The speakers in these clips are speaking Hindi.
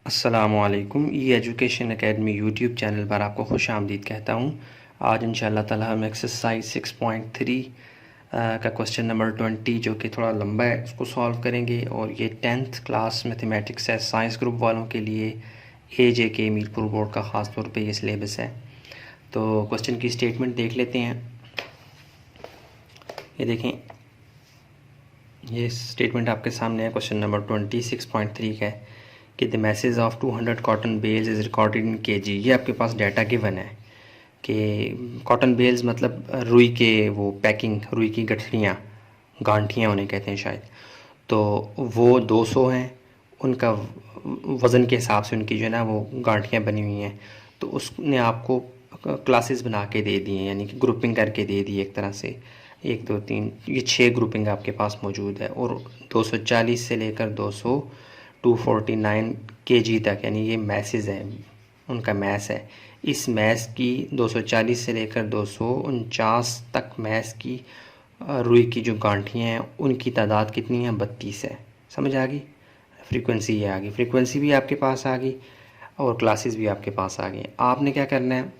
अस्सलामुअलैकुम। ई एजुकेशन एकेडमी यूट्यूब चैनल पर आपको खुश आमदीद कहता हूँ। आज इंशाअल्लाह ताला हम एक्सरसाइज 6.3 का क्वेश्चन नंबर 20 जो कि थोड़ा लंबा है उसको सॉल्व करेंगे। और ये 10th क्लास मैथमेटिक्स है, साइंस ग्रुप वालों के लिए AJK मीरपुर बोर्ड का ख़ास तौर पे ये सिलेबस है। तो क्वेश्चन की स्टेटमेंट देख लेते हैं। ये देखें, ये स्टेटमेंट आपके सामने है। क्वेश्चन नंबर 26.3 का है कि the message of 200 cotton bales is recorded in kg। ये आपके पास डाटा गिवन है कि कॉटन बेल्स मतलब रुई के वो पैकिंग, रुई की गठरियाँ, गांठियाँ उन्हें कहते हैं शायद। तो वो 200 हैं, उनका वज़न के हिसाब से उनकी जो है ना वो गांठियाँ बनी हुई हैं। तो उसने आपको क्लासेस बना के दे दी हैं, यानी कि ग्रुपिंग करके दे दी एक तरह से। 1 2 3 ये 6 ग्रुपिंग आपके पास मौजूद है। और 240 से लेकर 249 kg तक, यानी ये मैसेज है, उनका मैस है। इस मैस की 240 से लेकर 249 तक मैस की रुई की जो गांठियाँ हैं उनकी तादाद कितनी है? 32 है। समझ आ गई? फ्रीक्वेंसी ये आ गई, फ्रीक्वेंसी भी आपके पास आ गई और क्लासेस भी आपके पास आ गई। आपने क्या करना है?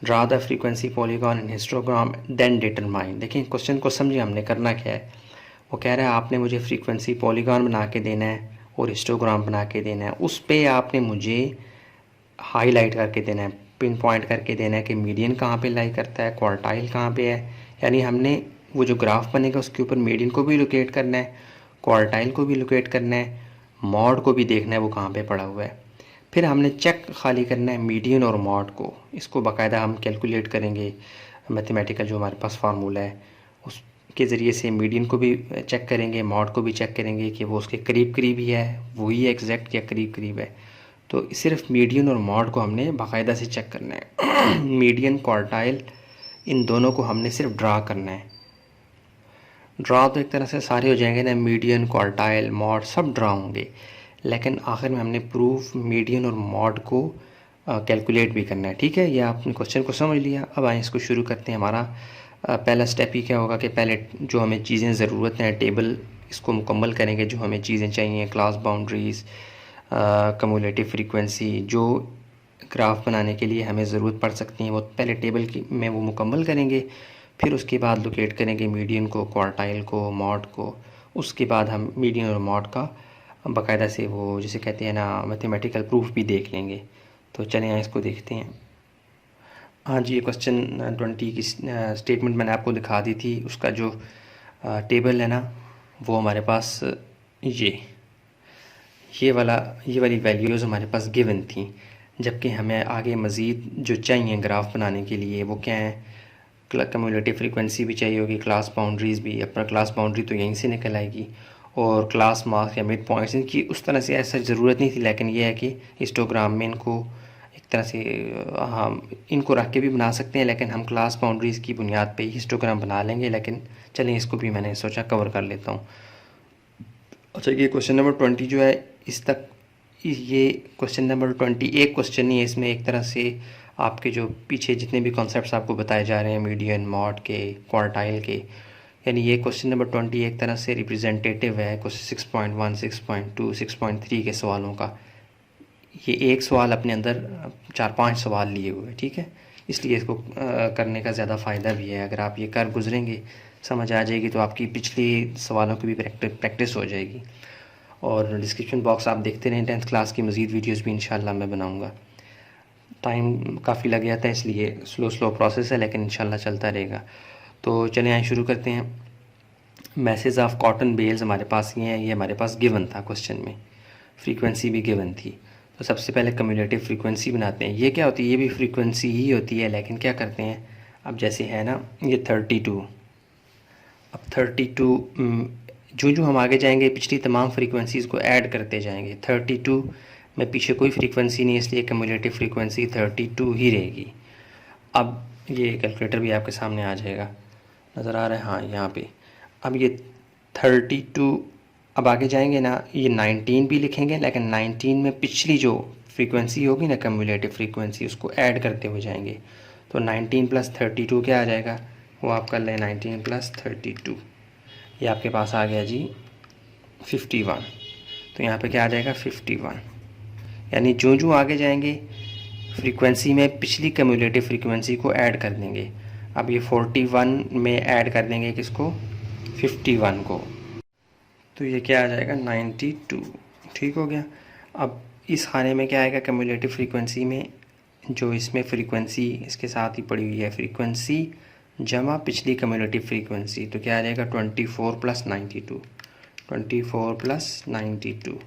Draw the frequency polygon in histogram then determine. देखिए क्वेश्चन को समझिए, हमने करना क्या है। वो कह रहा है आपने मुझे फ्रीक्वेंसी पॉलीगॉन बना के देना है और हिस्टोग्राम बना के देना है। उस पे आपने मुझे हाईलाइट करके देना है, पिन पॉइंट करके देना है कि मीडियन कहाँ पे लाई करता है, क्वार्टाइल कहाँ पे है। यानी हमने वो जो ग्राफ बनेगा उसके ऊपर मीडियन को भी लोकेट करना है, क्वार्टाइल को भी लोकेट करना है, मॉड को भी देखना है वो कहाँ पे पड़ा हुआ है। फिर हमने चेक खाली करना है मीडियन और मॉड को। इसको बाकायदा हम कैलकुलेट करेंगे, मैथमेटिकल जो हमारे पास फार्मूला है उसके ज़रिए से मीडियन को भी चेक करेंगे, मॉड को भी चेक करेंगे कि वो उसके करीब करीब ही है, वही एग्जैक्ट या करीब करीब है। तो सिर्फ मीडियन और मॉड को हमने बाकायदा से चेक करना है। मीडियन, क्वार्टाइल, इन दोनों को हमने सिर्फ ड्रा करना है। ड्रा तो एक तरह से सारे हो जाएंगे ना, मीडियन, क्वार्टाइल, मॉड सब ड्रा होंगे, लेकिन आखिर में हमने प्रूफ मीडियन और मॉड को कैलकुलेट भी करना है। ठीक है, ये आपने क्वेश्चन को समझ लिया। अब आए इसको शुरू करते हैं। हमारा पहला स्टेप ही क्या होगा कि पहले जो हमें चीज़ें ज़रूरत हैं, टेबल इसको मुकम्मल करेंगे। जो हमें चीज़ें चाहिए, क्लास बाउंड्रीज़, कम्युलेटिव फ्रीक्वेंसी, जो ग्राफ बनाने के लिए हमें ज़रूरत पड़ सकती हैं, वो पहले टेबल की में वो मुकम्मल करेंगे। फिर उसके बाद लोकेट करेंगे मीडियन को, क्वार्टाइल को, मॉड को। उसके बाद हम मीडियन और मॉड का बाकायदा से वो जिसे कहते हैं ना मैथमेटिकल प्रूफ भी देख लेंगे। तो चलें यहाँ इसको देखते हैं। हाँ जी, ये क्वेश्चन 20 की स्टेटमेंट मैंने आपको दिखा दी थी। उसका जो टेबल है ना वो हमारे पास ये वाली वैल्यूज़ हमारे पास गिवन थी। जबकि हमें आगे मज़ीद जो चाहिए ग्राफ बनाने के लिए वो क्या है, कम्युलेटिव फ्रीक्वेंसी भी चाहिए होगी, क्लास बाउंड्रीज़ भी। अपना क्लास बाउंड्री तो यहीं से निकल आएगी, और क्लास मार्क्स या मिड पॉइंट्स इनकी उस तरह से ऐसा ज़रूरत नहीं थी। लेकिन यह है कि हिस्टोग्राम में इनको एक तरह से हम इनको रख के भी बना सकते हैं, लेकिन हम क्लास बाउंड्रीज़ की बुनियाद पे ही हिस्टोग्राम बना लेंगे। लेकिन चलें इसको भी मैंने सोचा कवर कर लेता हूँ। अच्छा, ये क्वेश्चन नंबर 20 जो है इस तक, ये क्वेश्चन नंबर 20 एक क्वेश्चन नहीं है, इसमें एक तरह से आपके जो पीछे जितने भी कॉन्सेप्ट्स आपको बताए जा रहे हैं मीडियन, मॉड के, क्वार्टाइल के, यानी ये क्वेश्चन नंबर 20 एक तरह से रिप्रेजेंटेटिव है क्वेश्चन 6.1, 6.2, 6.3 के सवालों का। ये एक सवाल अपने अंदर 4-5 सवाल लिए हुए, ठीक है। इसलिए इसको करने का ज़्यादा फ़ायदा भी है। अगर आप ये कर गुजरेंगे, समझ आ जाएगी, तो आपकी पिछली सवालों की भी प्रैक्टिस हो जाएगी। और डिस्क्रिप्शन बॉक्स आप देखते रहें, 10th क्लास की मज़ीद वीडियोस भी इंशाल्लाह मैं बनाऊंगा। टाइम काफ़ी लग गया था इसलिए स्लो प्रोसेस है, लेकिन इंशाल्लाह चलता रहेगा। तो चलिए आए शुरू करते हैं। मैसेज ऑफ कॉटन बेल्स हमारे पास ये है, ये हमारे पास गिवन था क्वेश्चन में, फ्रीक्वेंसी भी गिवन थी। तो सबसे पहले कम्युलेटिव फ्रीक्वेंसी बनाते हैं। ये क्या होती है? ये भी फ्रीक्वेंसी ही होती है, लेकिन क्या करते हैं, अब जैसे है ना ये 32, अब 32 जो हम आगे जाएंगे पिछली तमाम फ्रीक्वेंसीज़ को ऐड करते जाएंगे। 32 में पीछे कोई फ्रीक्वेंसी नहीं, इसलिए कम्युलेटिव फ्रीक्वेंसी 32 ही रहेगी। अब ये कैलकुलेटर भी आपके सामने आ जाएगा, नज़र आ रहा है? हाँ, यहाँ पे। अब ये 32, अब आगे जाएंगे ना, ये 19 भी लिखेंगे, लेकिन 19 में पिछली जो फ्रीक्वेंसी होगी ना कम्युलेटिव फ्रीक्वेंसी, उसको ऐड करते हुए जाएंगे। तो 19 + 32 क्या आ जाएगा? वो आप कर लें, 19 + 32, ये आपके पास आ गया जी 51। तो यहाँ पे क्या आ जाएगा? 51। यानी जो आगे जाएंगे फ्रीक्वेंसी में पिछली कम्युलेटिव फ्रीक्वेंसी को ऐड कर देंगे। अब ये 41 में ऐड कर देंगे किसको, 51 को, तो ये क्या आ जाएगा 92। ठीक हो गया। अब इस खाने में क्या आएगा, कम्युलेटिव फ्रीक्वेंसी में जो इसमें फ्रीक्वेंसी इसके साथ ही पड़ी हुई है, फ्रीक्वेंसी जमा पिछली कम्युलेटिव फ्रीक्वेंसी, तो क्या आ जाएगा 24 + 92, 24 + 92, तो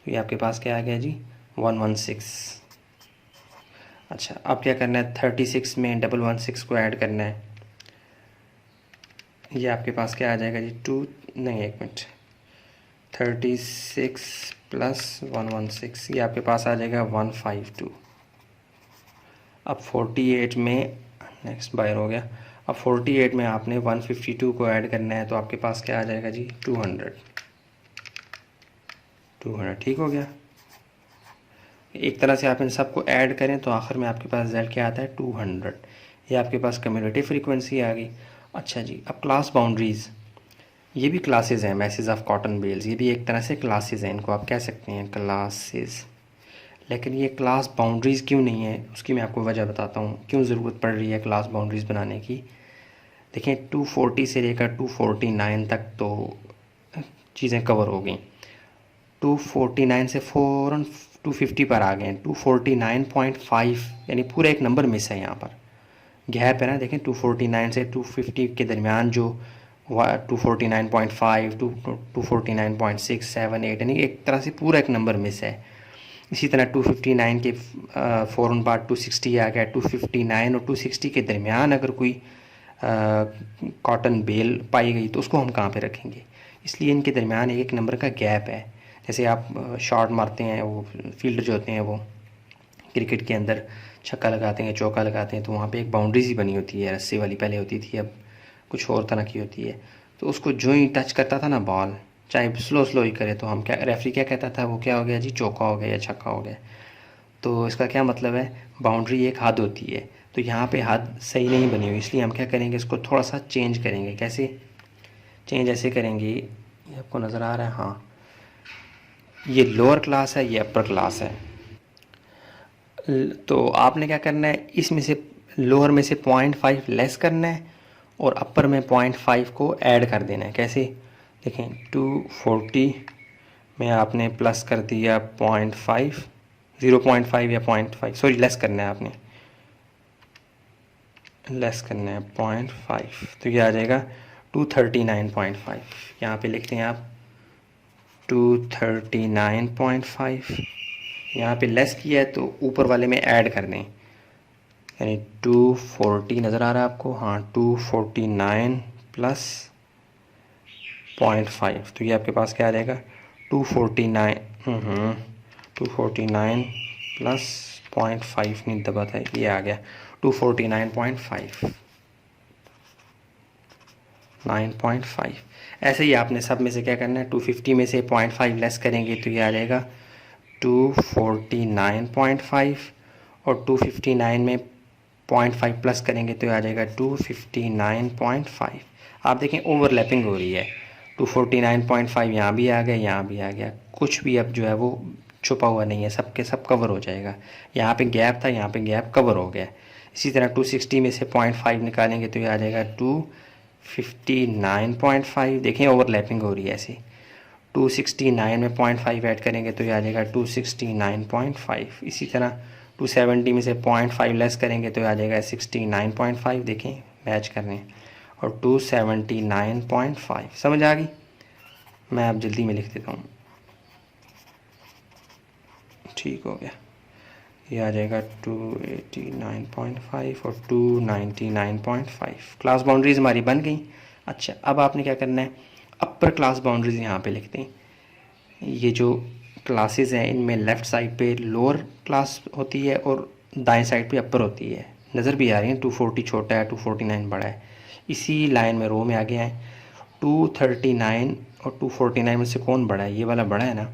ये आपके पास क्या आ गया जी 116। अच्छा, अब क्या करना है, 36 में 116 को ऐड करना है। ये आपके पास क्या आ जाएगा जी 36 + 116, ये आपके पास आ जाएगा 152। अब 48 में नेक्स्ट बायर हो गया। अब 48 में आपने 152 को ऐड करना है, तो आपके पास क्या आ जाएगा जी 200। ठीक हो गया। एक तरह से आप इन सबको ऐड करें तो आखिर में आपके पास रिजल्ट क्या आता है 200। ये आपके पास कम्युलेटिव फ्रीक्वेंसी आ गई। अच्छा जी, अब क्लास बाउंड्रीज़, ये भी क्लासेस हैं, मैसेज ऑफ कॉटन बेल्स, ये भी एक तरह से क्लासेस हैं, इनको आप कह सकते हैं क्लासेस। लेकिन ये क्लास बाउंड्रीज़ क्यों नहीं है, उसकी मैं आपको वजह बताता हूँ, क्यों ज़रूरत पड़ रही है क्लास बाउंड्रीज़ बनाने की। देखें 240 से लेकर 249 तक तो चीज़ें कवर हो गई। 249 से फ़ौरन 250 पर आ गए हैं, 249.5, यानी पूरा एक नंबर मिस है यहाँ पर, गैप है ना। देखें 249 से 250 के दरमियान जो 249.5 249.6 7 8, यानी एक तरह से पूरा एक नंबर मिस है। इसी तरह 259 के फ़ौरन बाद 260 आ गया। 259 और 260 के दरमियान अगर कोई कॉटन बेल पाई गई तो उसको हम कहाँ पे रखेंगे, इसलिए इनके दरमियान एक नंबर का गैप है। जैसे आप शॉट मारते हैं, वो फील्डर जो होते हैं वो क्रिकेट के अंदर छक्का लगाते हैं, चौका लगाते हैं, तो वहाँ पे एक बाउंड्री सी बनी होती है, रस्सी वाली पहले होती थी, अब कुछ और तरह की होती है। तो उसको जो ही टच करता था ना बॉल, चाहे स्लो ही करे, तो हम क्या, रेफरी क्या कहता था, वो क्या हो गया जी चौका हो गया या छक्का हो गया। तो इसका क्या मतलब है, बाउंड्री एक हद होती है, तो यहाँ पे हद सही नहीं बनी हुई, इसलिए हम क्या करेंगे, इसको थोड़ा सा चेंज करेंगे। कैसे चेंज, ऐसे करेंगे, ये आपको नज़र आ रहा है, हाँ, ये लोअर क्लास है, ये अपर क्लास है, तो आपने क्या करना है, इसमें से लोअर में से 0.5 लेस करना है और अपर में 0.5 को ऐड कर देना है। कैसे, देखें 240 में आपने प्लस कर दिया 0.5, 0.5 या 0.5, सॉरी लेस करना है, आपने लेस करना है 0.5, तो ये आ जाएगा 239.5। यहाँ पे लिखते हैं आप 239.5, यहाँ पे लेस किया है तो ऊपर वाले में ऐड कर दें, यानी 240 नज़र आ रहा है आपको, हाँ 249 + 0.5, तो ये आपके पास क्या आ जाएगा 249 249 + 0.5 नहीं दबा था, ये आ गया 249.5 9.5। ऐसे ही आपने सब में से क्या करना है, 250 में से 0.5 लेस करेंगे तो ये आ जाएगा 249.5 और 259 में 0.5 प्लस करेंगे तो आ जाएगा 259.5। आप देखें ओवरलैपिंग हो रही है, 249.5 यहाँ भी आ गया, यहाँ भी आ गया, कुछ भी अब जो है वो छुपा हुआ नहीं है, सब के सब कवर हो जाएगा। यहाँ पे गैप था, यहाँ पे गैप कवर हो गया। इसी तरह 260 में से 0.5 निकालेंगे तो ये आ जाएगा 259.5, देखें ओवरलैपिंग हो रही है ऐसे। 269 में 0.5 ऐड करेंगे तो ये आ जाएगा 269.5। इसी तरह 270 में से 0.5 लेस करेंगे तो आ जाएगा 69.5, देखें मैच कर रहे हैं, और 279.5। समझ आ गई, मैं अब जल्दी में लिख देता हूँ, ठीक हो गया। ये आ जाएगा 289.5 और 299.5। क्लास बाउंड्रीज हमारी बन गई। अच्छा, अब आपने क्या करना है, अपर क्लास बाउंड्रीज यहाँ पे लिखते हैं। ये जो क्लासेस हैं इनमें लेफ़्ट साइड पे लोअर क्लास होती है और दाएं साइड पे अपर होती है, नज़र भी आ रही है। 240 छोटा है, 249 बड़ा है, इसी लाइन में रो में आगे हैं। 239 और 249 में से कौन बड़ा है, ये वाला बड़ा है ना,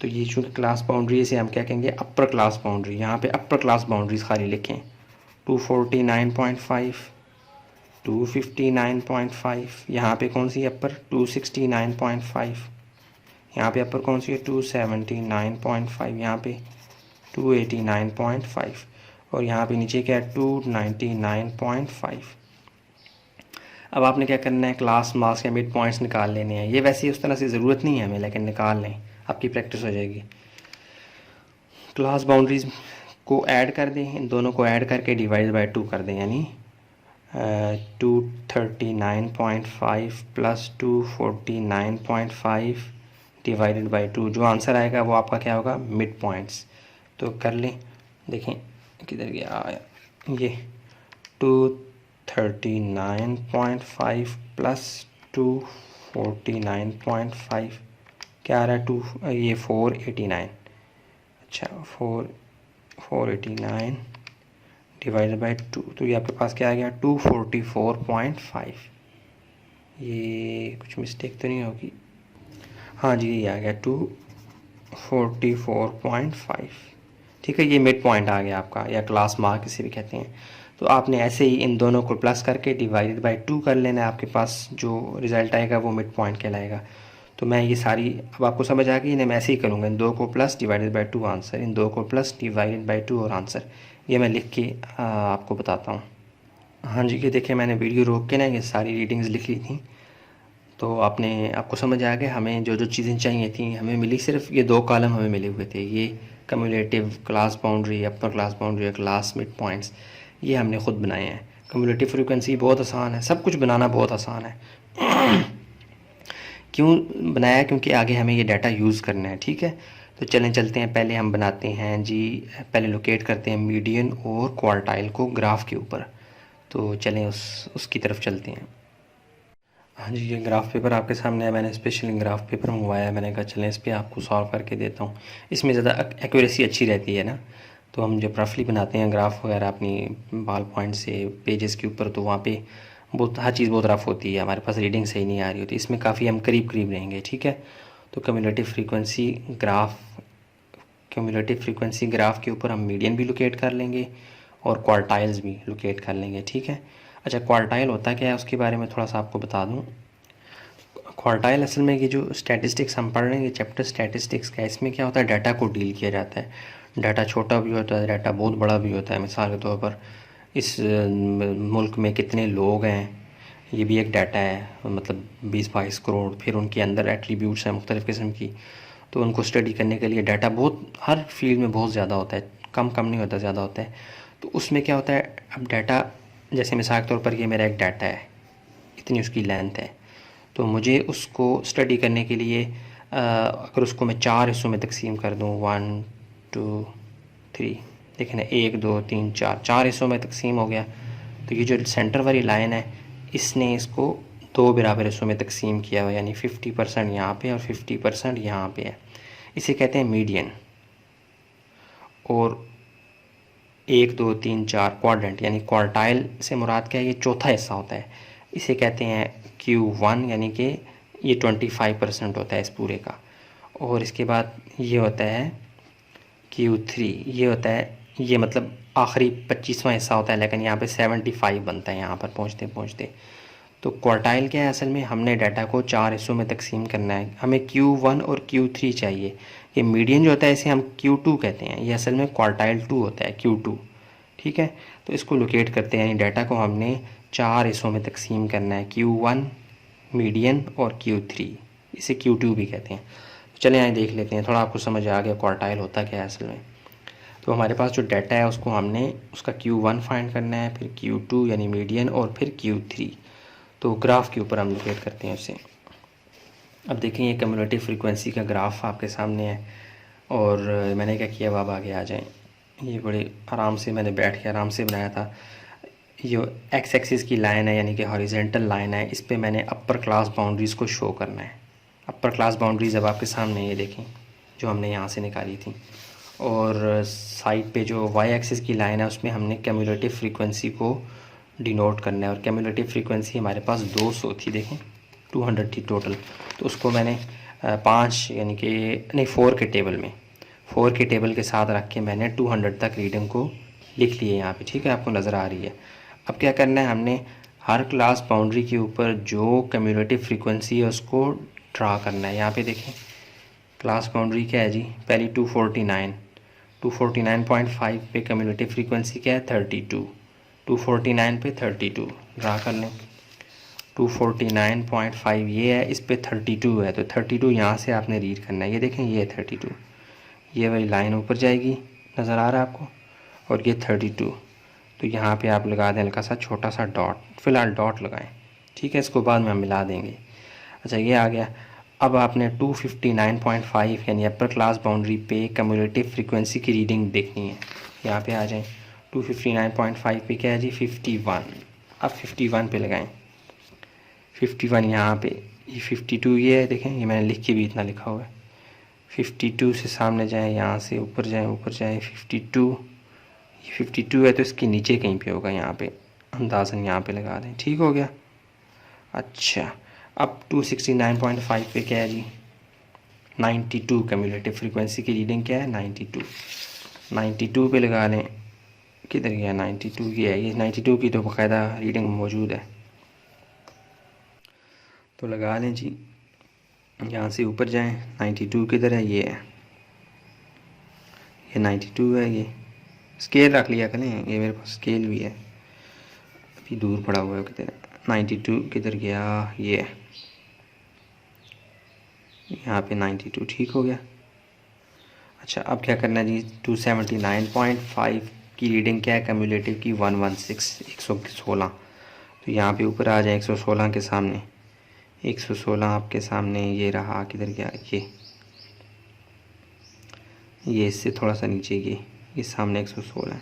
तो ये चूँकि क्लास बाउंड्री से हम क्या कहेंगे अपर क्लास बाउंड्री, यहाँ पे अपर क्लास बाउंड्रीज खाली लिखें। 249.5, 259.5, यहाँ पे कौन सी अपर 269.5, यहाँ पे अपर कौन सी है 279.5, यहाँ पे 289.5 और यहाँ पे नीचे क्या है 299.5। अब आपने क्या करना है, क्लास मार्क्स या मिड पॉइंट्स निकाल लेने हैं। ये वैसे ही उस तरह से ज़रूरत नहीं है हमें, लेकिन निकाल लें, आपकी प्रैक्टिस हो जाएगी। क्लास बाउंड्रीज़ को ऐड कर दें, इन दोनों को ऐड करके डिवाइड बाय 2 कर दें, यानी 239.5 प्लस 249.5 डिवाइडेड बाय 2। जो आंसर आएगा वो आपका क्या होगा, मिड पॉइंट्स। तो कर लें, देखें किधर गया आया, ये 239.5 प्लस 249.5 क्या आ रहा है, ये 489। अच्छा 489 डिवाइडेड बाई 2, तो ये आपके पास क्या आ गया 244.5। ये कुछ मिस्टेक तो नहीं होगी, हाँ जी ये आ गया 244.5। ठीक है, ये मिड पॉइंट आ गया आपका, या क्लास मार्क इसे भी कहते हैं। तो आपने ऐसे ही इन दोनों को प्लस करके डिवाइडेड बाई 2 कर लेना है, आपके पास जो रिज़ल्ट आएगा वो मिड पॉइंट कहलाएगा। तो मैं ये सारी, अब आपको समझ आ गई, इन्हें मैं ऐसे ही करूँगा, इन 2 को प्लस डिवाइडेड बाई 2 आंसर, इन 2 को प्लस डिवाइडेड बाई 2 और आंसर। ये मैं लिख के आपको बताता हूँ। हाँ जी, ये देखिए मैंने वीडियो रोक के ना ये सारी रीडिंग्स लिख ली थी, तो आपको समझ आ गया हमें जो जो चीज़ें चाहिए थी हमें मिली। सिर्फ ये 2 कॉलम हमें मिले हुए थे, ये cumulative class boundary, upper class boundary, class mid points, ये हमने ख़ुद बनाए हैं। कम्युलेटिव फ्रीक्वेंसी बहुत आसान है, सब कुछ बनाना बहुत आसान है। क्यों बनाया, क्योंकि आगे हमें ये डाटा यूज़ करना है। ठीक है, तो चलते हैं, पहले हम बनाते हैं जी, पहले लोकेट करते हैं मीडियन और क्वार्टाइल को ग्राफ के ऊपर। तो चलें उसकी तरफ चलते हैं। हाँ जी, ये ग्राफ पेपर आपके सामने है, मैंने स्पेशल ग्राफ पेपर मंगवाया है। मैंने कहा चलें इस पर आपको सॉल्व करके देता हूँ, इसमें ज़्यादा एक्यूरेसी अच्छी रहती है ना। तो हम जब रफली बनाते हैं ग्राफ वगैरह अपनी बॉल पॉइंट से पेजेस के ऊपर, तो वहाँ पे बहुत हर चीज़ बहुत रफ होती है, हमारे पास रीडिंग सही नहीं आ रही होती। इसमें काफ़ी हम करीब रहेंगे। ठीक है, तो कम्युलेटिव फ्रीक्वेंसी ग्राफ के ऊपर हम मीडियन भी लोकेट कर लेंगे और क्वार्टाइल्स भी लोकेट कर लेंगे। ठीक है, अच्छा क्वार्टाइल होता क्या है उसके बारे में थोड़ा सा आपको बता दूं। क्वार्टाइल असल में ये जो स्टैटिस्टिक्स हम पढ़ रहे हैं, ये चैप्टर स्टैटिस्टिक्स का है, इसमें क्या होता है, डाटा को डील किया जाता है। डाटा छोटा भी होता है, डाटा बहुत बड़ा भी होता है। मिसाल के तौर पर इस मुल्क में कितने लोग हैं, ये भी एक डाटा है, मतलब 20-22 करोड़। फिर उनके अंदर एट्रीब्यूट्स हैं मुख्तलिफ़ किस्म की, तो उनको स्टडी करने के लिए डाटा बहुत, हर फील्ड में बहुत ज़्यादा होता है, कम नहीं होता, ज़्यादा होता है। तो उसमें क्या होता है, अब डाटा जैसे मिसाल के तौर पर ये मेरा एक डाटा है, इतनी उसकी लेंथ है, तो मुझे उसको स्टडी करने के लिए अगर उसको मैं 4 हिस्सों में तकसीम कर दूँ, 1 2 3, देखें ना 1 2 3 4 हिस्सों में तकसीम हो गया। तो ये जो सेंटर वाली लाइन है, इसने इसको 2 बराबर हिस्सों में तकसीम किया हुआ, यानी 50% यहाँ पे और 50% यहाँ पे है। इसे कहते हैं मीडियन। और 1 2 3 4 क्वाड्रेंट, यानी क्वार्टाइल से मुराद क्या है, ये चौथा हिस्सा होता है, इसे कहते हैं Q1, यानी कि ये 25% होता है इस पूरे का। और इसके बाद ये होता है Q3, ये होता है, ये मतलब आखिरी 25वां हिस्सा होता है, लेकिन यहाँ पे 75 बनता है यहाँ पर पहुँचते पहुँचते। तो क्वार्टाइल क्या है, असल में हमने डाटा को 4 हिस्सों में तकसीम करना है, हमें Q1 और Q3 चाहिए। ये मीडियन जो होता है इसे हम Q2 कहते हैं, ये असल में क्वार्टाइल 2 होता है, Q2। ठीक है, तो इसको लोकेट करते हैं, यानी डाटा को हमने 4 हिस्सों में तकसीम करना है, Q1, मीडियन और Q3, इसे Q2 भी कहते हैं। तो चलें यहाँ देख लेते हैं, थोड़ा आपको समझ आ गया क्वार्टाइल होता क्या है असल में। तो हमारे पास जो डाटा है उसको हमने उसका Q1 फाइंड करना है, फिर Q2 यानी मीडियन, और फिर Q3। तो ग्राफ के ऊपर हम लोकेट करते हैं उसे। अब देखें ये कम्युलेटिव फ्रीक्वेंसी का ग्राफ आपके सामने है, और मैंने क्या किया, अब आगे आ जाएं। ये बड़े आराम से मैंने बैठ के आराम से बनाया था। ये एक्स एक्सिस की लाइन है, यानी कि हॉरिजेंटल लाइन है, इस पे मैंने अपर क्लास बाउंड्रीज़ को शो करना है। अपर क्लास बाउंड्रीज़ अब आपके सामने ये देखें, जो हमने यहाँ से निकाली थी। और साइड पे जो वाई एक्सिस की लाइन है, उसमें हमने कम्युलेटिव फ्रीक्वेंसी को डिनोट करना है। और कम्युलेटिव फ्रीक्वेंसी हमारे पास 200 थी, देखें 200 थी टोटल। तो उसको मैंने 5 यानी कि नहीं 4 के टेबल में, 4 के टेबल के साथ रख के मैंने 200 तक रीडिंग को लिख लिए यहाँ पे। ठीक है, आपको नज़र आ रही है। अब क्या करना है, हमने हर क्लास बाउंड्री के ऊपर जो कम्युलेटिव फ्रीक्वेंसी है उसको ड्रा करना है। यहाँ पे देखें क्लास बाउंड्री क्या है जी, पहली 249, 249.5 पे कम्युलेटिव फ्रीक्वेंसी क्या है 32, 249 पे 32 ड्रा कर लें। 249.5 ये है, इस पे 32 है, तो 32 यहाँ से आपने रीड करना है। ये देखें ये है 32, ये वाली लाइन ऊपर जाएगी, नज़र आ रहा है आपको, और ये 32, तो यहाँ पे आप लगा दें हल्का सा छोटा सा डॉट, फ़िलहाल डॉट लगाएं, ठीक है, इसको बाद में हम मिला देंगे। अच्छा ये आ गया। अब आपने 259.5 यानी अपर क्लास बाउंड्री पे कम्युलेटिव फ्रीक्वेंसी की रीडिंग देखनी है। यहाँ पे आ जाएं, 259.5 पे क्या है जी 51, अब 51 पे लगाएं। 51 यहाँ पे, ये 52 ये है, देखें ये मैंने लिख के भी इतना लिखा हुआ है। 52 से सामने जाएं, यहाँ से ऊपर जाएं, ऊपर जाएं, 52, ये 52 है तो इसके नीचे कहीं पे होगा, यहाँ पे अंदाज़न यहाँ पे लगा दें, ठीक हो गया। अच्छा अब 269.5 पे क्या है जी 92, कम्युलेटिव फ्रीक्वेंसी की रीडिंग क्या है 92, 92 पे लगा लें। किधर गया 92, ये है, ये 92 की तो बाकायदा रीडिंग मौजूद है, तो लगा लें जी। यहाँ से ऊपर जाएं, 92 किधर है, ये है, ये 92 है, ये स्केल रख लिया करें, ये मेरे पास स्केल भी है, अभी दूर पड़ा हुआ है, किधर 92 किधर गया, ये है यहाँ पे 92, ठीक हो गया। अच्छा अब क्या करना है जी 279.5 की रीडिंग क्या है कम्युलेटिव की 116, 116, तो यहाँ पे ऊपर आ जाए 116 के सामने, 116 आपके सामने ये रहा, किधर गया ये इससे थोड़ा सा नीचे, ये सामने 116 है,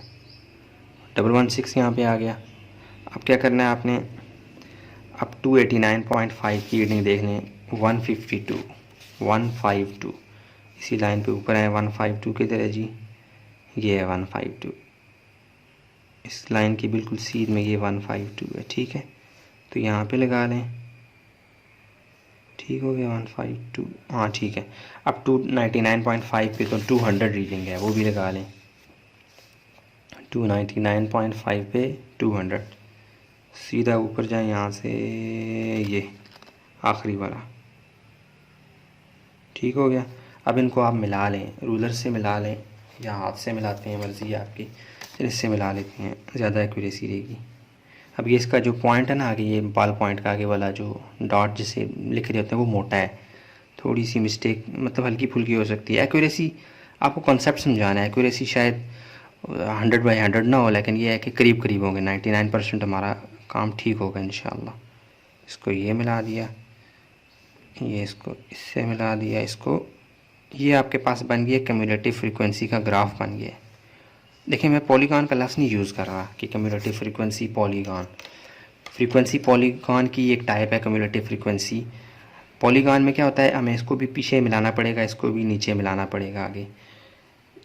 116 यहाँ पे आ गया। अब क्या करना है आपने, अब 289.5 की रीडिंग देख लें, 152, 152 इसी लाइन पे ऊपर है, 152 किधर है जी, ये है 152, इस लाइन की बिल्कुल सीध में ये 152 है, ठीक है, तो यहाँ पे लगा लें, ठीक हो गया 152, हाँ ठीक है। अब 299.5 पे तो 200 रीडिंग है, वो भी लगा लें, 299.5 पे 200, सीधा ऊपर जाए यहाँ से, ये आखिरी वाला, ठीक हो गया। अब इनको आप मिला लें, रूलर से मिला लें या हाथ से मिलाते हैं, मर्ज़ी है आपकी, फिर इससे मिला लेते हैं, ज़्यादा एक्यूरेसी रहेगी। अब ये इसका जो पॉइंट है ना आगे, ये बाल पॉइंट का आगे वाला जो डॉट जिसे लिख रहे होते हैं वो मोटा है, थोड़ी सी मिस्टेक मतलब हल्की फुल्की हो सकती है। एक्यूरेसी आपको कॉन्सेप्ट समझाना है, एक्यूरेसी शायद 100/100 ना हो, लेकिन ये है कि करीब करीब होंगे, 99% हमारा काम ठीक होगा इंशाल्लाह। इसको ये मिला दिया, ये इसको इससे मिला दिया, इसको, ये आपके पास बन गया कम्युलेटिव फ्रीक्वेंसी का ग्राफ बन गया। देखिए मैं पॉलीगॉन का लफ्ज़ नहीं यूज़ कर रहा कि cumulative frequency polygon, frequency polygon की एक टाइप है कम्युलेटिव फ्रीक्वेंसी। पॉलीगॉन में क्या होता है, हमें इसको भी पीछे मिलाना पड़ेगा, इसको भी नीचे मिलाना पड़ेगा आगे,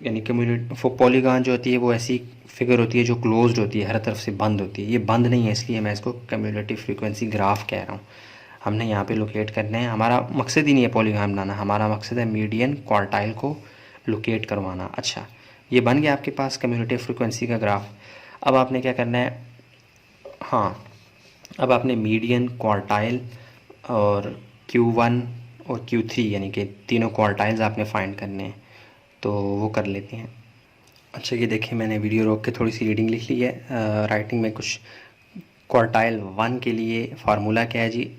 यानी कम्युलेटिव पॉलीगॉन जो होती है वो ऐसी फिगर होती है जो क्लोज्ड होती है, हर तरफ से बंद होती है, ये बंद नहीं है, इसलिए मैं इसको कम्युलेटिव फ्रीक्वेंसी ग्राफ कह रहा हूँ। हमने यहाँ पे लोकेट करना है, हमारा मकसद ही नहीं है पॉलीगॉन बनाना, हमारा मकसद है मीडियन क्वार्टाइल को लोकेट करवाना। अच्छा ये बन गया आपके पास कम्युलेटिव फ्रीक्वेंसी का ग्राफ। अब आपने क्या करना है, हाँ अब आपने मीडियन क्वार्टाइल और Q1 और Q3 यानी कि तीनों क्वार्टाइल्स आपने फाइंड करने हैं, तो वो कर लेते हैं। अच्छा ये देखिए मैंने वीडियो रोक के थोड़ी सी रीडिंग लिख ली है, राइटिंग में कुछ। क्वार्टाइल 1 के लिए फार्मूला क्या है जी,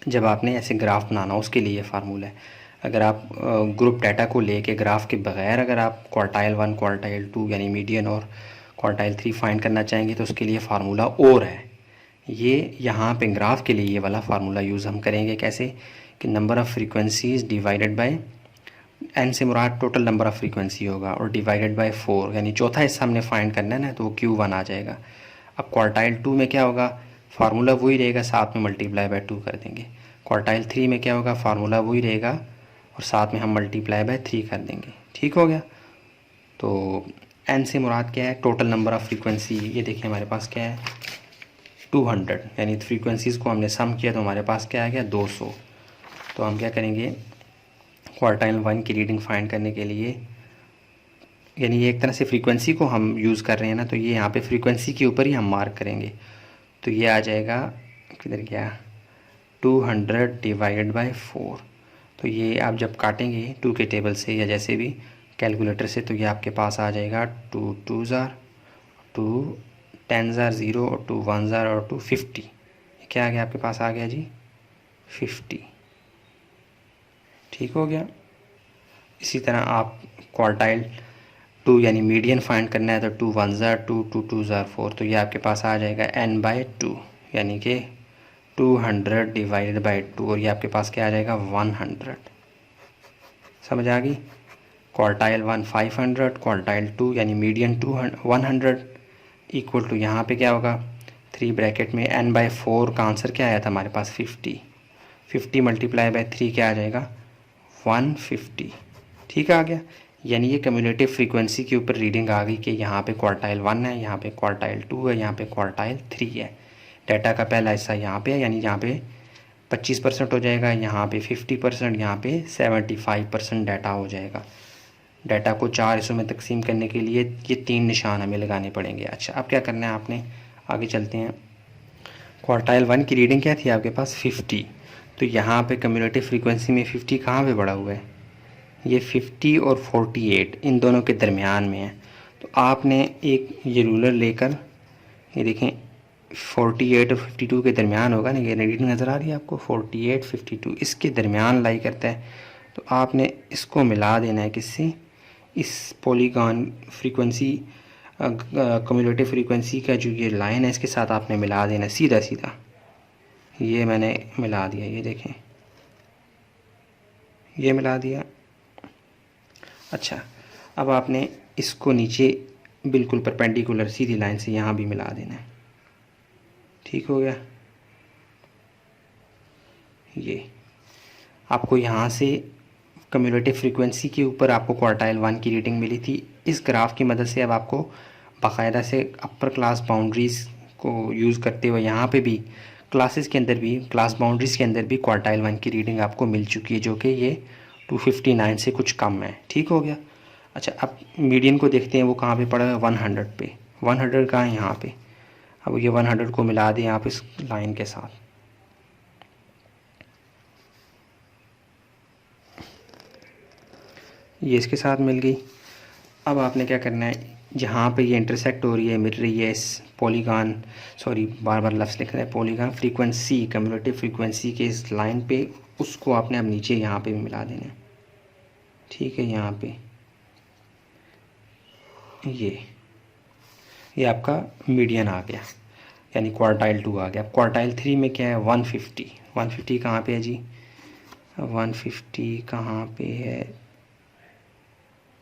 जब आपने ऐसे ग्राफ बनाना उसके लिए फार्मूला है, अगर आप ग्रुप डाटा को लेके ग्राफ के बगैर अगर आप क्वार्टाइल 1 क्वार्टाइल 2 यानी मीडियन और क्वार्टाइल 3 फाइंड करना चाहेंगे तो उसके लिए फार्मूला और है। ये यहाँ पे ग्राफ के लिए ये वाला फार्मूला यूज़ हम करेंगे, कैसे कि number of frequencies divided by, N से मुराद टोटल नंबर ऑफ़ फ्रीक्वेंसी होगा, और डिवाइडेड बाय 4, यानी चौथा हिस्सा हमने फाइंड करना है ना, तो वो Q1 आ जाएगा। अब क्वार्टाइल 2 में क्या होगा, फार्मूला वही रहेगा, साथ में मल्टीप्लाई बाय 2 कर देंगे। क्वार्टाइल 3 में क्या होगा, फार्मूला वही रहेगा और साथ में हम मल्टीप्लाई बाय 3 कर देंगे, ठीक हो गया। तो एन से मुराद क्या है, टोटल नंबर ऑफ़ फ्रीक्वेंसी, ये देखिए हमारे पास क्या है 200, यानी फ्रीक्वेंसीज़ को हमने सम किया तो हमारे पास क्या आ गया 200। तो हम क्या करेंगे, क्वार्टाइल 1 की रीडिंग फाइंड करने के लिए, यानी ये एक तरह से फ्रीक्वेंसी को हम यूज़ कर रहे हैं ना, तो ये यहाँ पे फ्रीक्वेंसी के ऊपर ही हम मार्क करेंगे, तो ये आ जाएगा, किधर गया 200 डिवाइडेड बाय 4, तो ये आप जब काटेंगे 2 के टेबल से या जैसे भी, कैलकुलेटर से, तो ये आपके पास आ जाएगा 2 2 2 10 0 और 2 1 और 2 50। ये क्या आ गया आपके पास, आ गया जी 50। ठीक हो गया। इसी तरह आप क्वार्टाइल 2 यानी मीडियन फाइंड करना है तो 2 1 2 2 2 4, तो ये आपके पास आ जाएगा n/2 यानी कि 200 डिवाइडेड बाई 2, और ये आपके पास क्या आ जाएगा 100। समझ आ गई। क्वार्टाइल 1 500, क्वार्टाइल 2 यानी मीडियन 100 इक्वल टू यहाँ पे क्या होगा 3 ब्रैकेट में n/4 का आंसर क्या आया था हमारे पास 50। 50 मल्टीप्लाई बाई 3 क्या आ जाएगा 150। ठीक आ गया। यानी ये कम्युलेटिव फ्रीक्वेंसी के ऊपर रीडिंग आ गई कि यहाँ पे क्वार्टाइल 1 है, यहाँ पे क्वार्टाइल 2 है, यहाँ पे क्वार्टाइल 3 है। डाटा का पहला हिस्सा यहाँ पे है, यानी यहाँ पे 25% हो जाएगा, यहाँ पे 50%, यहाँ पे 75% डाटा हो जाएगा। डाटा को 4 हिस्सों में तकसीम करने के लिए ये 3 निशान हमें लगाने पड़ेंगे। अच्छा, अब क्या करना है आपने, आगे चलते हैं। क्वार्टाइल 1 की रीडिंग क्या थी आपके पास 50, तो यहाँ पे कम्युलेटिव फ्रीक्वेंसी में 50 कहाँ पे बढ़ा हुआ है, ये 50 और 48 इन दोनों के दरमियान में है। तो आपने एक ये रूलर लेकर, ये देखें 48 और 52 के दरमियान होगा ना, ये रीडिंग नज़र आ रही है आपको 48 52 इसके दरमियान लाई करता है। तो आपने इसको मिला देना है किससे, इस पॉलीगॉन फ्रीक्वेंसी कम्युलेटिव फ्रीक्वेंसी का जो ये लाइन है इसके साथ आपने मिला देना सीधा सीधा। ये मैंने मिला दिया, ये देखें ये मिला दिया। अच्छा, अब आपने इसको नीचे बिल्कुल परपेंडिकुलर सीधी लाइन से यहाँ भी मिला देना है। ठीक हो गया। ये आपको यहाँ से कम्युलेटिव फ्रीक्वेंसी के ऊपर आपको क्वार्टाइल 1 की रीडिंग मिली थी। इस ग्राफ की मदद से अब आपको बाकायदा से अपर क्लास बाउंड्रीज़ को यूज़ करते हुए यहाँ पे भी क्लासेस के अंदर भी, क्लास बाउंड्रीज़ के अंदर भी क्वार्टाइल 1 की रीडिंग आपको मिल चुकी है, जो कि ये 259 से कुछ कम है। ठीक हो गया। अच्छा, अब मीडियन को देखते हैं, वो कहाँ पे पड़ा है 100 पे। 100 कहाँ है, यहाँ पे। अब ये 100 को मिला दें आप इस लाइन के साथ, ये इसके साथ मिल गई। अब आपने क्या करना है, जहाँ पे ये इंटरसेक्ट हो रही है, मिल रही है इस पॉलीगॉन, सॉरी बार बार लफ्ज़ लिख रहे हैं, पॉलीगॉन फ्रीक्वेंसी कम्युलेटिव फ्रीक्वेंसी के इस लाइन पे, उसको आपने अब नीचे यहाँ पे भी मिला देना है। ठीक है, यहाँ पे ये आपका मीडियन आ गया, यानी क्वार्टाइल 2 आ गया। क्वार्टाइल 3 में क्या है 150। 150 कहाँ पे है जी, 150 कहाँ पे है,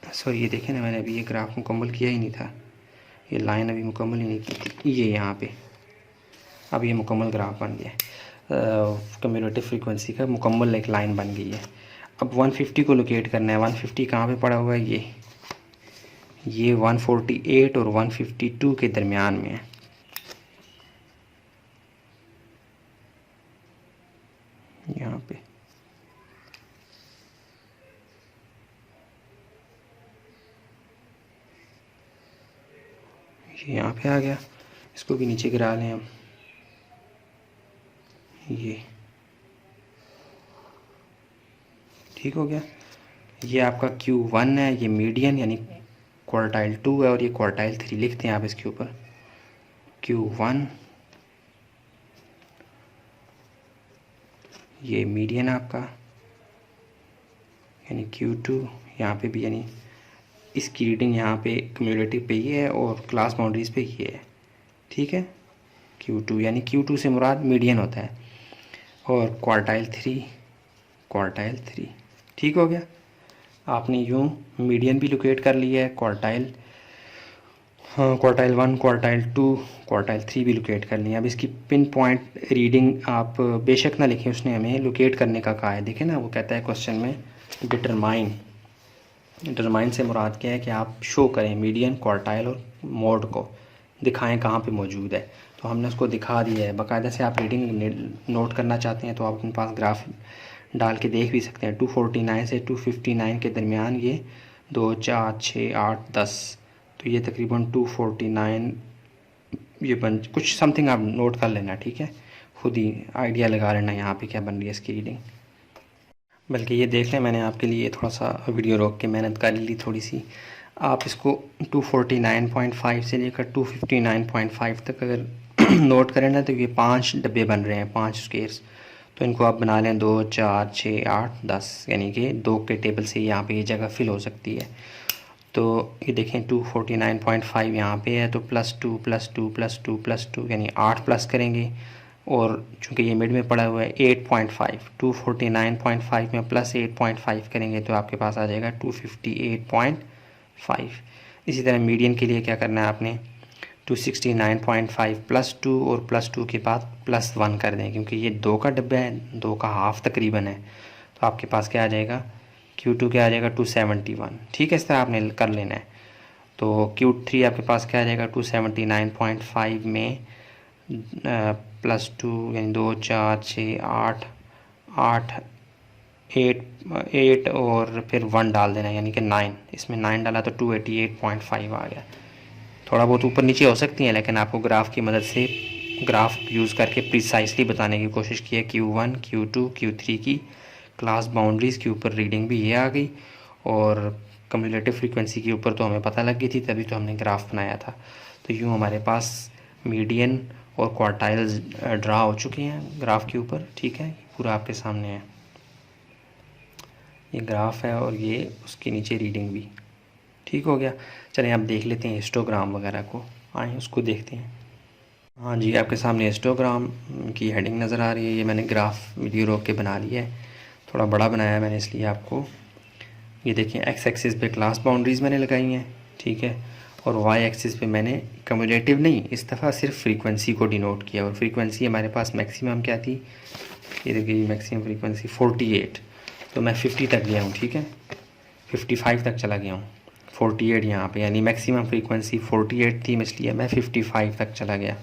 सॉरी ये देखें ना, मैंने अभी ये ग्राफ मुकम्मल किया ही नहीं था, ये लाइन अभी मुकम्मल ही नहीं की थी, ये यहाँ पे अब ये मुकम्मल ग्राफ बन गया है। कम्युलेटिव फ्रीक्वेंसी का मुकम्मल एक लाइन बन गई है। अब 150 को लोकेट करना है। 150 कहाँ पे पड़ा हुआ है, ये 148 और 152 के दरमियान में है। यहाँ पे ये यहाँ पे आ गया, इसको भी नीचे गिरा लें हम। ये ठीक हो गया। ये आपका Q1 है, ये मीडियन यानी क्वार्टाइल 2 है, और ये क्वार्टाइल 3 लिखते हैं आप इसके ऊपर। Q1 ये मीडियन आपका, यानी Q2 यहाँ पे भी, यानी इसकी रीडिंग यहाँ पे कम्युलेटिव पे ये है और क्लास बाउंड्रीज पे ये है। ठीक है, Q2 यानी Q2 से मुराद मीडियन होता है, और क्वार्टाइल 3 ठीक हो गया। आपने यूँ मीडियन भी लोकेट कर लिया है, क्वार्टाइल 1 क्वार्टाइल 2 क्वार्टाइल 3 भी लोकेट कर लिया। अब इसकी पिन पॉइंट रीडिंग आप बेशक ना लिखें, उसने हमें लोकेट करने का कहा है। देखें ना, वो कहता है क्वेश्चन में डिटरमाइन से मुराद क्या है कि आप शो करें मीडियन, क्वार्टाइल और मोड को दिखाएं कहाँ पे मौजूद है। तो हमने उसको दिखा दिया है। बाकायदा से आप रीडिंग नोट करना चाहते हैं तो आप अपने पास ग्राफ डाल के देख भी सकते हैं। 249 से 259 के दरमियान ये 2 4 6 8 10, तो ये तकरीबन 249 ये बन कुछ समथिंग आप नोट कर लेना। ठीक है, खुद ही आइडिया लगा लेना यहाँ पे क्या बन रही है इसकी रीडिंग। बल्कि ये देख लें, मैंने आपके लिए थोड़ा सा वीडियो रोक के मेहनत कर ली थोड़ी सी। आप इसको 249.5 से लेकर 259.5 तक अगर नोट करें ना, तो ये 5 डब्बे बन रहे हैं, 5 स्क्वेयर्स। तो इनको आप बना लें 2, 4, 6, 8, 10, यानी कि 2 के टेबल से यहाँ पे ये जगह फिल हो सकती है। तो ये देखें 249.5 यहाँ पे है, तो +2 +2 +2 +2 यानी 8 प्लस करेंगे। और चूँकि ये मिड में पड़ा हुआ है 8.5, 249.5 में +8.5 करेंगे तो आपके पास आ जाएगा 258.5। इसी तरह मीडियन के लिए क्या करना है आपने, 269.5 +2 और +2 के बाद +1 कर दें, क्योंकि ये 2 का डब्बा है, 2 का हाफ तकरीबन है। तो आपके पास क्या आ जाएगा, Q2 क्या आ जाएगा 271। ठीक है, इस तरह आपने कर लेना है। तो Q3 आपके पास क्या आ जाएगा 279.5 में +2 यानी 2, 4, 6, 8, 8 और फिर 1 डाल देना, यानी कि 9। इसमें 9 डाला तो 288.5 आ गया। थोड़ा बहुत ऊपर नीचे हो सकती हैं, लेकिन आपको ग्राफ की मदद से ग्राफ यूज़ करके प्रिसाइसली बताने की कोशिश की है। Q1, Q2, Q3 की क्लास बाउंड्रीज़ के ऊपर रीडिंग भी ये आ गई, और कम्युलेटिव फ्रीक्वेंसी के ऊपर तो हमें पता लग गई थी, तभी तो हमने ग्राफ बनाया था। तो यूँ हमारे पास मीडियन और क्वार्टाइल्स ड्रा हो चुके हैं ग्राफ के ऊपर। ठीक है, पूरा आपके सामने है, ये ग्राफ है और ये उसके नीचे रीडिंग भी। ठीक हो गया। चलें आप देख लेते हैं हिस्टोग्राम वगैरह को, आए उसको देखते हैं। हाँ जी, आपके सामने हिस्टोग्राम की हेडिंग नज़र आ रही है। ये मैंने ग्राफ वीडियो रोक के बना लिया है, थोड़ा बड़ा बनाया है मैंने इसलिए आपको। ये देखिए, एक्स एक्सिस पे क्लास बाउंड्रीज़ मैंने लगाई हैं, ठीक है, और वाई एक्सिस पे मैंने कम्युलेटिव नहीं, इस दफ़ा सिर्फ फ्रीक्वेंसी को डिनोट किया। और फ्रीक्वेंसी हमारे पास मैक्सिमम क्या थी, ये देखिए मैक्सिमम फ्रीक्वेंसी 48, तो मैं 50 तक गया हूँ। ठीक है, 55 तक चला गया हूँ, 48 यहाँ पे, यानी मैक्सिमम फ्रीक्वेंसी 48 थी, इसलिए मैं 55 तक चला गया।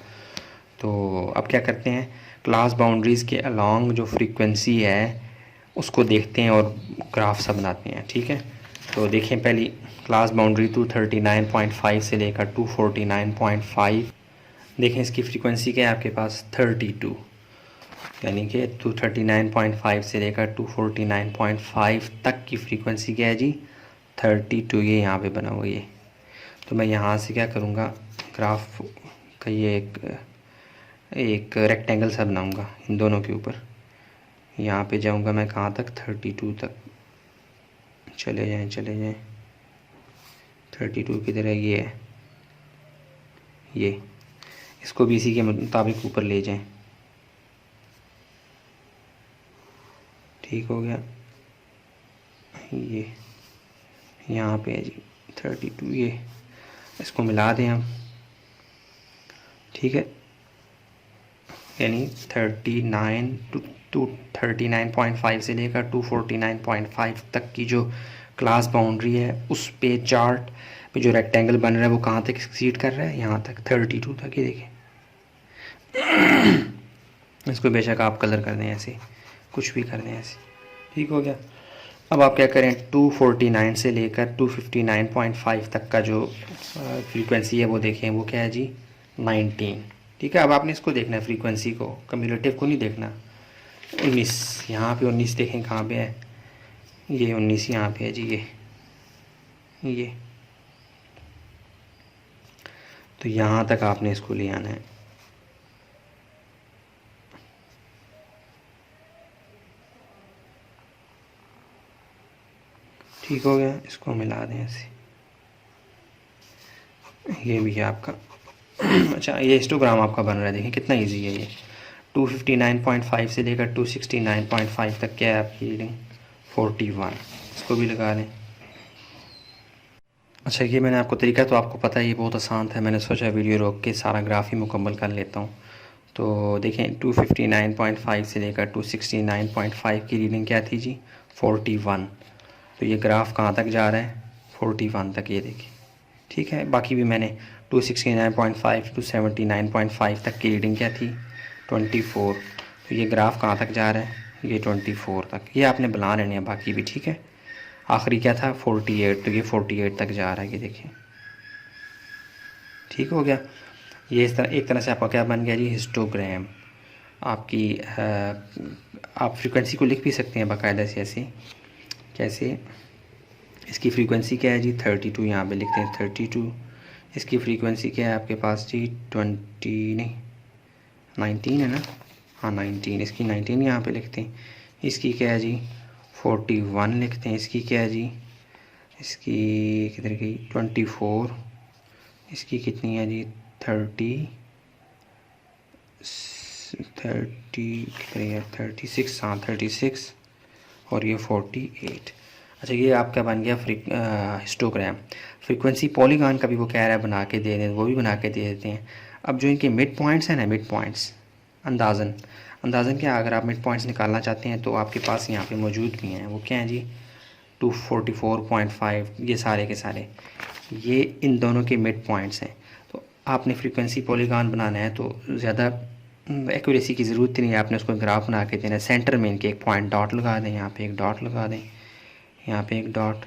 तो अब क्या करते हैं, क्लास बाउंड्रीज़ के अलॉन्ग जो फ्रीक्वेंसी है उसको देखते हैं और ग्राफ सा बनाते हैं। ठीक है, तो देखें पहली क्लास बाउंड्री 239.5 से लेकर 249.5। देखें इसकी फ्रीक्वेंसी क्या है आपके पास 32, यानी कि 239.5 से लेकर 249.5 तक की फ्रीक्वेंसी क्या है जी 32। ये यहाँ पे बना हुआ ये। तो मैं यहाँ से क्या करूँगा, ग्राफ का ये एक रेक्टेंगल सा बनाऊँगा इन दोनों के ऊपर। यहाँ पे जाऊँगा मैं कहाँ तक, 32 तक। चले जाएं 32 किधर है, ये है, ये इसको भी इसी के मुताबिक ऊपर ले जाएं। ठीक हो गया, ये यहाँ पे है जी 32, ये इसको मिला दें हम। ठीक है, यानी 39.5 से लेकर 249.5 तक की जो क्लास बाउंड्री है उस पे चार्ट पे जो रेक्टेंगल बन रहा है वो कहाँ तक एक्सीड कर रहा है, यहाँ तक 32 तक। ये देखें, इसको बेशक आप कलर कर दें ऐसे, कुछ भी कर दें ऐसे। ठीक हो गया। अब आप क्या करें, 249 से लेकर 259.5 तक का जो फ्रीक्वेंसी है वो देखें, वो क्या है जी 19। ठीक है, अब आपने इसको देखना है फ्रीक्वेंसी को, कम्युलेटिव को नहीं देखना। 19 यहाँ पे, 19 देखें कहाँ पे है, ये 19 यहाँ पे है जी, ये तो यहाँ तक आपने इसको ले आना है। ठीक हो गया, इसको मिला दें ऐसे, ये भी है आपका। अच्छा, ये हिस्टोग्राम आपका बन रहा है, देखें कितना इजी है ये। 259.5 से लेकर 269.5 तक क्या है आपकी रीडिंग 41, इसको भी लगा लें। अच्छा, ये मैंने आपको तरीका तो आपको पता है, ये बहुत आसान था, मैंने सोचा वीडियो रोक के सारा ग्राफ ही मुकम्मल कर लेता हूँ। तो देखें 259.5 से लेकर 269.5 की रीडिंग क्या थी जी 41। तो ये ग्राफ कहाँ तक जा रहा है 41 तक, ये देखिए। ठीक है, बाकी भी मैंने 269.5 टू 79.5 तक की रीडिंग क्या थी 24। तो ये ग्राफ कहाँ तक जा रहा है, ये 24 तक, ये आपने बना लेने हैं बाकी भी। ठीक है, आखिरी क्या था 48, तो ये 48 तक जा रहा है, ये देखिए। ठीक हो गया, ये इस तरह एक तरह से आपका क्या बन गया जी हिस्टोग्राम। आपकी आप फ्रीक्वेंसी को लिख भी सकते हैं बाकायदा से ऐसे। कैसे? इसकी फ्रीक्वेंसी क्या है जी 32, यहाँ पे लिखते हैं 32। इसकी फ्रीक्वेंसी क्या है आपके पास जी 20 नहीं 19 है ना, हाँ 19। इसकी 19 यहाँ पे लिखते हैं। इसकी क्या है जी 41 लिखते हैं। इसकी क्या है जी, इसकी किधर गई 24। इसकी कितनी है जी 30 कितनी है 36, हाँ 36। और ये 48। अच्छा ये आपका बन गया हिस्टोग्राम। फ्रीक्वेंसी पॉलीगॉन का भी वो कह रहा है बना के दे दें, वो भी बना के दे देते हैं। अब जो इनके मिड पॉइंट्स हैं ना, मिड पॉइंट्स अंदाज़न क्या, अगर आप मिड पॉइंट्स निकालना चाहते हैं तो आपके पास यहाँ पे मौजूद भी हैं। वो क्या हैं जी 244.5, ये सारे के सारे ये इन दोनों के मिड पॉइंट्स हैं। तो आपने फ्रीक्वेंसी पॉलीगॉन बनाना है तो ज़्यादा एक्यूरेसी की ज़रूरत नहीं है, आपने उसको ग्राफ बना के देना है। सेंटर में इनके एक पॉइंट डॉट लगा दें, यहाँ पे एक डॉट लगा दें, यहाँ पे एक डॉट,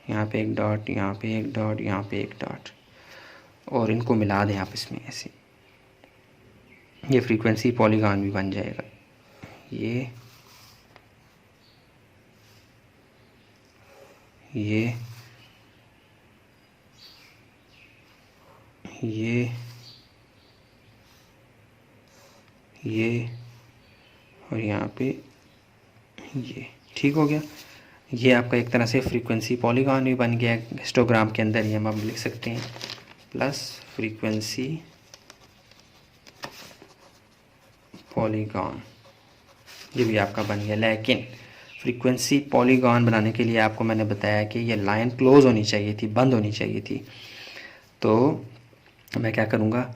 यहाँ पे एक डॉट, यहाँ पे एक डॉट, यहाँ पे एक डॉट, और इनको मिला दें आपस में ऐसे। ये फ्रीक्वेंसी पॉलीगॉन भी बन जाएगा। ये ये और यहाँ पे ये, ठीक हो गया। ये आपका एक तरह से फ्रीक्वेंसी पॉलीगॉन भी बन गया है। हिस्टोग्राम के अंदर ये हम अब लिख सकते हैं प्लस फ्रीक्वेंसी पॉलीगॉन, ये भी आपका बन गया। लेकिन फ्रीक्वेंसी पॉलीगॉन बनाने के लिए आपको मैंने बताया कि ये लाइन क्लोज होनी चाहिए थी, बंद होनी चाहिए थी। तो मैं क्या करूँगा,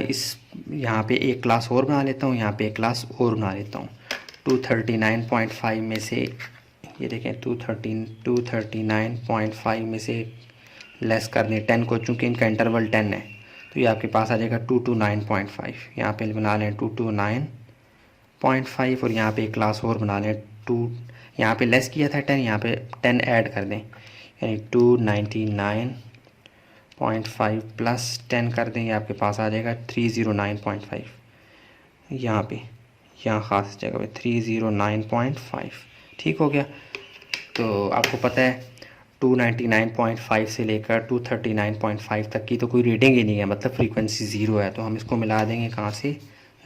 इस यहाँ पे एक क्लास और बना लेता हूँ, यहाँ पे एक क्लास और बना लेता हूँ। 239.5 में से ये देखें 239.5 में से लेस कर दें 10 को, चूँकि इनका इंटरवल 10 है तो ये आपके पास आ जाएगा 229.5। यहाँ पे बना लें 229.5 और यहाँ पे एक क्लास और बना लें 2, यहाँ पे लेस किया था 10, यहाँ पे 10 ऐड कर दें, यानी 299.5 प्लस 10 कर दें, ये आपके पास आ जाएगा 309.5। यहाँ ख़ास जगह पे 309.5, ठीक हो गया। तो आपको पता है 299.5 से लेकर 239.5 तक की तो कोई रीडिंग ही नहीं है, मतलब फ्रीक्वेंसी ज़ीरो है। तो हम इसको मिला देंगे कहाँ से,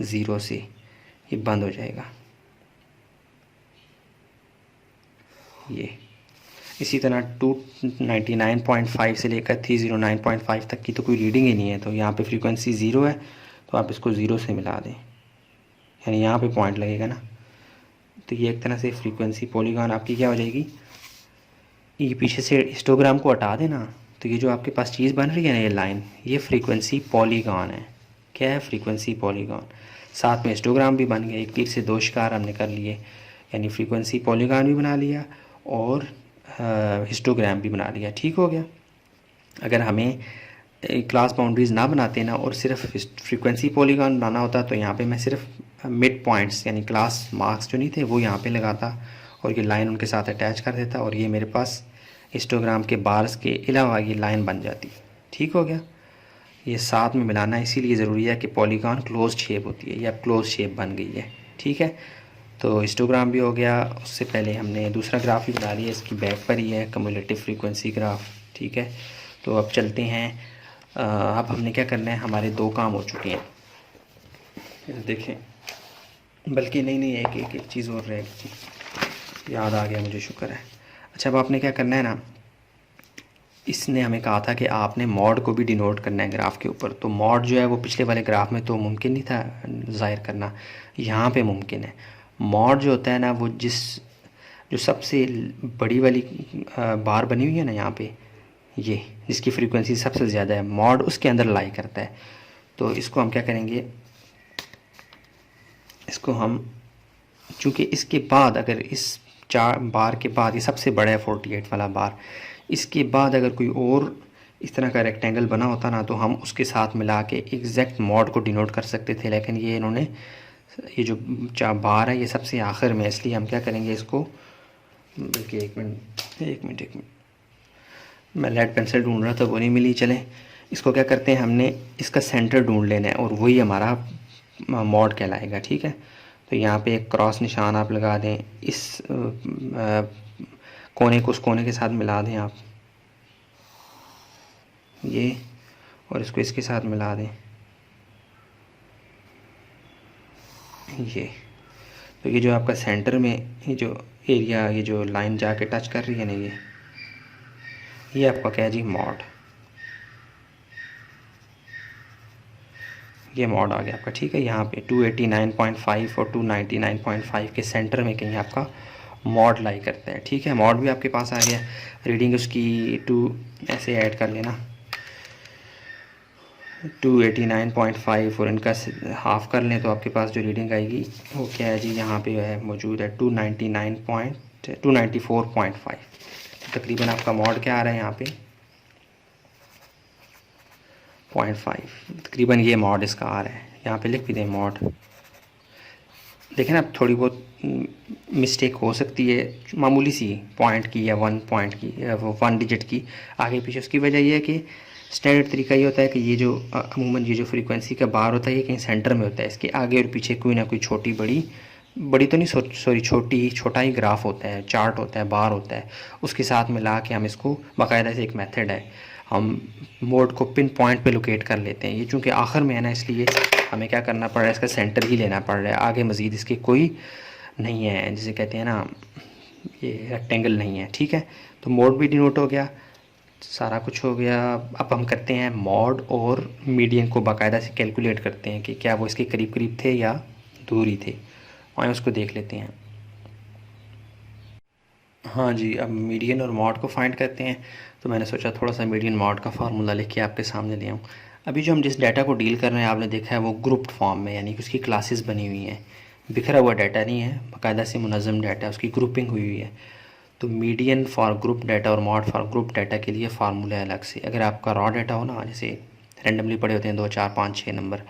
ज़ीरो से, ये बंद हो जाएगा ये। इसी तरह 299.5 से लेकर 309.5 तक की तो कोई रीडिंग ही नहीं है, तो यहाँ पे फ्रीक्वेंसी ज़ीरो है, तो आप इसको ज़ीरो से मिला दें, यानी यहाँ पे पॉइंट लगेगा ना। तो ये एक तरह से फ्रीक्वेंसी पॉलीगॉन आपकी क्या हो जाएगी। ये पीछे से हिस्टोग्राम को हटा देना, तो ये जो आपके पास चीज़ बन रही है ना, ये लाइन, ये फ्रीक्वेंसी पॉलीगॉन है। क्या है, फ्रीक्वेंसी पॉलीगॉन। साथ में हिस्टोग्राम भी बन गया, एक तीर से दो शिकार हमने कर लिए, यानी फ्रीक्वेंसी पॉलीगॉन भी बना लिया और हिस्टोग्राम भी बना लिया, ठीक हो गया। अगर हमें क्लास बाउंड्रीज़ ना बनाते ना और सिर्फ फ्रीक्वेंसी पॉलीगॉन बनाना होता तो यहाँ पे मैं सिर्फ मिड पॉइंट्स यानी क्लास मार्क्स जो नहीं थे वो यहाँ पे लगाता और ये लाइन उनके साथ अटैच कर देता और ये मेरे पास हिस्टोग्राम के बार्स के अलावा ये लाइन बन जाती, ठीक हो गया। ये साथ में मिलाना इसीलिए ज़रूरी है कि पॉलीगॉन क्लोज शेप होती है, ये अब क्लोज शेप बन गई है, ठीक है। तो हिस्टोग्राम भी हो गया। उससे पहले हमने दूसरा ग्राफ भी बना लिया, इसकी बैक पर ही है कम्युलेटिव फ्रीक्वेंसी ग्राफ, ठीक है। तो अब चलते हैं, अब हमने क्या करना है, हमारे दो काम हो चुके हैं, देखें, बल्कि नहीं एक चीज़ और रहेगी, याद आ गया मुझे, शुक्र है। अच्छा अब आपने क्या करना है ना, इसने हमें कहा था कि आपने मॉड को भी डिनोट करना है ग्राफ के ऊपर। तो मॉड जो है वो पिछले वाले ग्राफ में तो मुमकिन नहीं था ज़ाहिर करना, यहाँ पे मुमकिन है। मॉड जो होता है ना, वो जो सबसे बड़ी वाली बार बनी हुई है ना यहाँ पे, ये जिसकी फ्रीक्वेंसी सबसे ज़्यादा है, मॉड उसके अंदर लाई करता है। तो इसको हम क्या करेंगे, इसको हम, चूँकि इसके बाद अगर इस 4 बार के बाद, ये सबसे बड़ा है 48 वाला बार, इसके बाद अगर कोई और इस तरह का रेक्टेंगल बना होता ना तो हम उसके साथ मिला के एग्जैक्ट मॉड को डिनोट कर सकते थे। लेकिन ये इन्होंने, ये जो 4 बार है ये सबसे आखिर में, इसलिए हम क्या करेंगे इसको, बल्कि एक मिनट, मैं लेड पेंसिल ढूंढ रहा था वो नहीं मिली। चलें इसको क्या करते हैं, हमने इसका सेंटर ढूंढ लेना है और वही हमारा मॉड कहलाएगा। ठीक है, तो यहाँ पे एक क्रॉस निशान आप लगा दें, इस कोने को उस कोने के साथ मिला दें आप, ये, और इसको इसके साथ मिला दें, ये। तो ये जो आपका सेंटर में ये जो एरिया, ये जो लाइन जाके टच कर रही है ना, ये आपका क्या है जी, मॉड। ये मॉड आ गया आपका। ठीक है, यहाँ पे 289.5 और 299.5 के सेंटर में कहीं आपका मॉड लाई करता है। ठीक है, मॉड भी आपके पास आ गया। रीडिंग उसकी 2 ऐसे ऐड कर लेना, 289.5 और इनका हाफ कर लें तो आपके पास जो रीडिंग आएगी वो क्या है जी, यहाँ पे है मौजूद है 294.5। तकरीबन आपका मॉड क्या आ रहा है यहाँ पे 0.5, तकरीबन ये मॉड इसका आ रहा है। यहाँ पे लिख भी दें मॉड। देखें ना, थोड़ी बहुत मिस्टेक हो सकती है, मामूली सी, पॉइंट की या 1 पॉइंट की या 1 डिजिट की आगे पीछे। उसकी वजह यह है कि स्टैंडर्ड तरीका ये होता है कि ये जो अमूमन ये जो फ्रीक्वेंसी का बार होता है ये कहीं सेंटर में होता है, इसके आगे और पीछे कोई ना कोई छोटी बड़ी तो नहीं, सॉरी छोटा ही ग्राफ होता है, चार्ट होता है, बार होता है, उसके साथ मिला के हम इसको बाकायदा से एक मेथड है, हम मोड को पिन पॉइंट पे लोकेट कर लेते हैं। ये चूँकि आखिर में है ना, इसलिए हमें क्या करना पड़ रहा है, इसका सेंटर ही लेना पड़ रहा है, आगे मज़ीद इसके कोई नहीं है, जिसे कहते हैं ना, ये रेक्टेंगल नहीं है। ठीक है, तो मोड भी डिनोट हो गया, सारा कुछ हो गया। अब हम करते हैं मॉड और मीडियन को बाकायदा से कैलकुलेट करते हैं कि क्या वो इसके करीब करीब थे या दूर ही थे, और उसको देख लेते हैं। हाँ जी, अब मीडियन और मॉड को फाइंड करते हैं। तो मैंने सोचा थोड़ा सा मीडियन मॉड का फार्मूला लिख के आपके सामने ले आऊँ। अभी जो हम जिस डाटा को डील कर रहे हैं आपने देखा है वो ग्रुप्ड फॉर्म में, यानी कि उसकी क्लासेस बनी हुई हैं, बिखरा हुआ डाटा नहीं है, बाकायदा से मुनज़्ज़म डाटा, उसकी ग्रुपिंग हुई हुई है। तो मीडियन फॉर ग्रुप डाटा और मॉड फॉर ग्रुप डाटा के लिए फार्मूला है अलग से। अगर आपका रॉ डाटा हो ना, जैसे रेंडमली पड़े होते हैं 2 4 5 6 नंबर,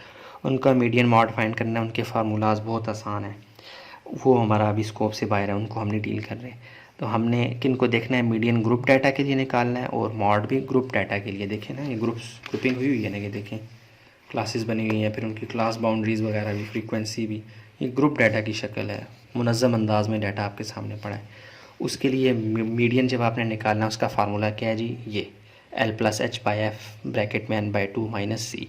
उनका मीडियन मॉड फाइंड करना, उनके फार्मूलाज बहुत आसान है, वो हमारा अभी स्कोप से बाहर है, उनको हमने डील कर रहे हैं। तो हमने किन को देखना है, मीडियन ग्रुप डाटा के लिए निकालना है और मॉड भी ग्रुप डाटा के लिए। देखें ना, ये ग्रुपिंग हुई हुई है ना, ये देखें क्लासेस बनी हुई हैं, फिर उनकी क्लास बाउंड्रीज़ वगैरह भी, फ्रीक्वेंसी भी, ये ग्रुप डाटा की शक्ल है, मुनज़्ज़म अंदाज में डाटा आपके सामने पड़ा है। उसके लिए मीडियन जब आपने निकालना, उसका फार्मूला क्या है जी, ये L+H/F ब्रैकेट में n/2 - c।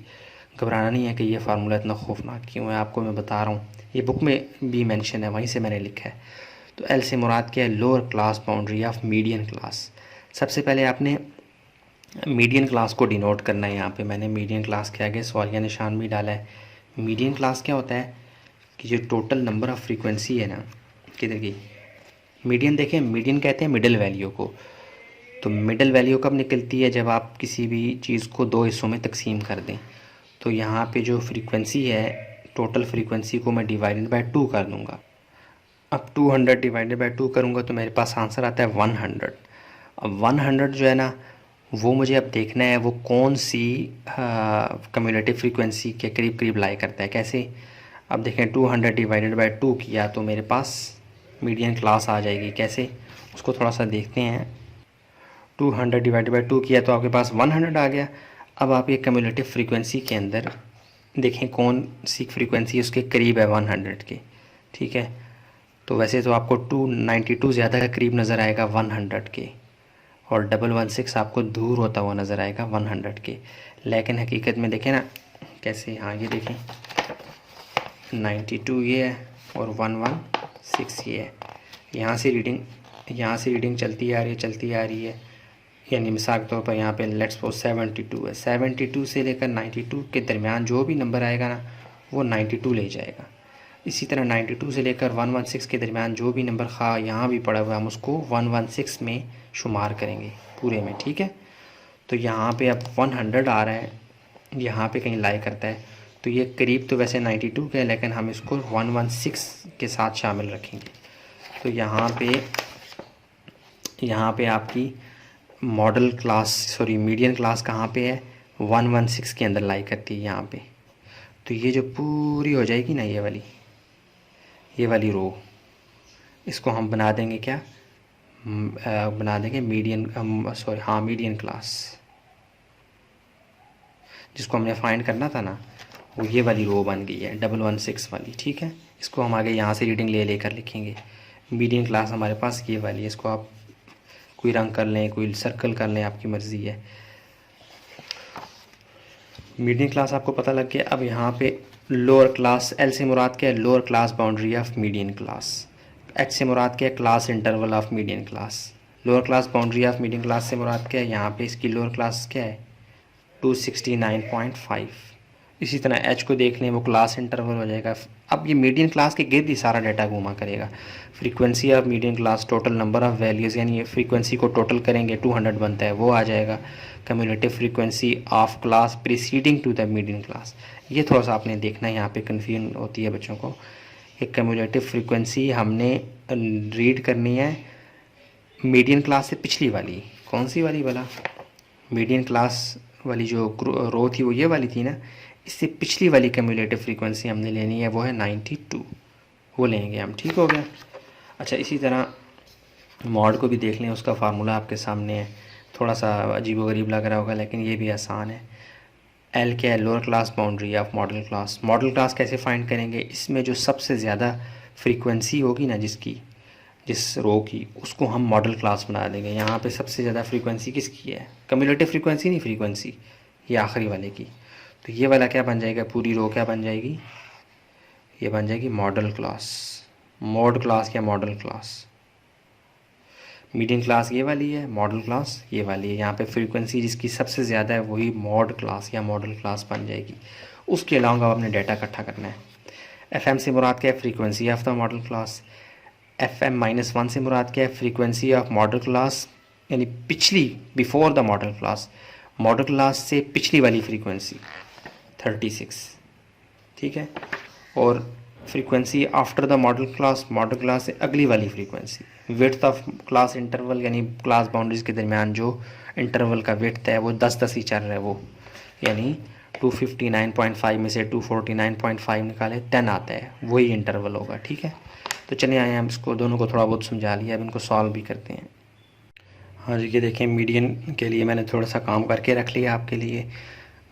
घबराना नहीं है कि ये फार्मूला इतना खौफनाक क्यों है, आपको मैं बता रहा हूँ, ये बुक में भी मेंशन है, वहीं से मैंने लिखा है। तो L से मुराद क्या है, lower class boundary of median class. सबसे पहले आपने मीडियन क्लास को डिनोट करना है। यहाँ पे मैंने मीडियन क्लास के आगे सवालिया निशान भी डाला है। मीडियन क्लास क्या होता है कि जो टोटल नंबर ऑफ़ फ्रीक्वेंसी है ना, किधर की मीडियन, देखें मीडियन कहते हैं मिडल वैल्यू को। तो मिडल वैल्यू कब निकलती है, जब आप किसी भी चीज़ को 2 हिस्सों में तकसीम कर दें। तो यहाँ पे जो फ्रीक्वेंसी है, टोटल फ्रीक्वेंसी को मैं डिवाइडेड बाय 2 कर दूँगा। अब 200 डिवाइडेड बाय 2 करूँगा तो मेरे पास आंसर आता है 100। अब 100 जो है ना, वो मुझे अब देखना है वो कौन सी कम्युलेटिव फ्रीक्वेंसी के करीब करीब लाई करता है। कैसे, अब देखें 200 डिवाइडेड बाय 2 किया तो मेरे पास मीडियन क्लास आ जाएगी। कैसे, उसको थोड़ा सा देखते हैं। 200 डिवाइडेड बाय 2 किया तो आपके पास 100 आ गया। अब आप ये कम्युलेटिव फ्रीक्वेंसी के अंदर देखें कौन सी फ्रीक्वेंसी उसके करीब है 100 के। ठीक है, तो वैसे तो आपको 292 ज़्यादा का करीब नज़र आएगा 100 के, और 116 आपको दूर होता हुआ नज़र आएगा 100 के। लेकिन हकीकत में देखें ना कैसे, हाँ ये देखें 92 ये है और 116 ये है। यहाँ से रीडिंग चलती आ रही है, यानी मिसाल के तौर पर यहाँ पे लेट्स सपोज 72 है। 72 से लेकर 92 के दरमियान जो भी नंबर आएगा ना, वो 92 ले जाएगा। इसी तरह 92 से लेकर 116 के दरमियान जो भी नंबर खा यहाँ भी पड़ा हुआ है, हम उसको 116 में शुमार करेंगे पूरे में। ठीक है, तो यहाँ पे अब 100 आ रहा है, यहाँ पे कहीं लाई करता है, तो ये करीब तो वैसे 92 के है, लेकिन हम इसको 116 के साथ शामिल रखेंगे। तो यहाँ पे आपकी model class, sorry median class कहाँ पे है, 116 के अंदर लाई करती है यहाँ पे। तो ये जो पूरी हो जाएगी ना, ये वाली रो, इसको हम बना देंगे क्या, बना देंगे मीडियन क्लास, जिसको हमने फाइंड करना था ना, वो ये वाली रो बन गई है 116 वाली, ठीक है। इसको हम आगे यहाँ से रीडिंग ले लेकर लिखेंगे। मीडियन क्लास हमारे पास ये वाली है, इसको आप कोई रंग कर लें, कोई सर्कल कर लें, आपकी मर्ज़ी है। मीडियन क्लास आपको पता लग गया। अब यहाँ पे लोअर क्लास, एल से मुराद क्या है, lower class boundary of median class. H से मुराद क्या है, class interval of median class. Lower class boundary of median class से मुराद क्या है, यहाँ पे इसकी लोअर क्लास क्या है 269.5। इसी तरह एच को देख लें, वो क्लास इंटरवल हो जाएगा। अब ये मीडियन क्लास के गिर्द ही सारा डाटा घूमा करेगा। Frequency of median class, total number of values, यानी ये फ्रीक्वेंसी को टोटल करेंगे 200 बनता है, वो आ जाएगा। Cumulative frequency of class preceding to the median class, ये थोड़ा सा आपने देखना है, यहाँ पे कन्फ्यूजन होती है बच्चों को। एक कम्युलेटिव फ्रीक्वेंसी हमने रीड करनी है मीडियन क्लास से पिछली वाली। कौन सी वाली वाला, मीडियन क्लास वाली जो रो थी वो ये वाली थी ना, इससे पिछली वाली कम्युलेटिव फ्रीक्वेंसी हमने लेनी है, वो है 92, वो लेंगे हम, ठीक हो गया। अच्छा, इसी तरह मॉड को भी देख लें, उसका फार्मूला आपके सामने है। थोड़ा सा अजीबोगरीब लग रहा होगा लेकिन ये भी आसान है। एल क्या है, lower class boundary of model class. Model class कैसे फाइंड करेंगे, इसमें जो सबसे ज़्यादा फ्रीक्वेंसी होगी ना जिस रो की, उसको हम मॉडल क्लास बना देंगे। यहाँ पे सबसे ज़्यादा फ्रीक्वेंसी किसकी है, कम्युलेटिव फ्रीक्वेंसी नहीं, फ्रीक्वेंसी ये आखिरी वाले की। तो ये वाला क्या बन जाएगा, पूरी रो क्या बन जाएगी, ये बन जाएगी मॉडल क्लास। मॉड क्लास या मॉडल क्लास, मीडियन क्लास ये वाली है, मॉडल क्लास ये वाली है। यहाँ पे फ्रीक्वेंसी जिसकी सबसे ज़्यादा है वही मॉड क्लास या मॉडल क्लास बन जाएगी। उसके अलावा आपने डाटा इकट्ठा करना है। एफ एम से मुराद क्या है, frequency of the model class. FM-1 से मुराद क्या है, फ्रीक्वेंसी ऑफ मॉडल क्लास, यानी पिछली, before the model class, model class से पिछली वाली फ्रीक्वेंसी 36, ठीक है। और frequency after the model class से अगली वाली frequency. Width of class interval, यानी क्लास बाउंड्रीज़ के दरमियान जो इंटरवल का विड्थ है वो 10-10 ही चल रहा है, वो यानी 259.5 में से 249.5 निकाले 10 आता है, वही इंटरवल होगा, ठीक है। तो चलिए आए हम इसको दोनों को थोड़ा बहुत समझा लिया, अब इनको सॉल्व भी करते हैं। हाँ जी, ये देखें, मीडियन के लिए मैंने थोड़ा सा काम करके रख लिया आपके लिए।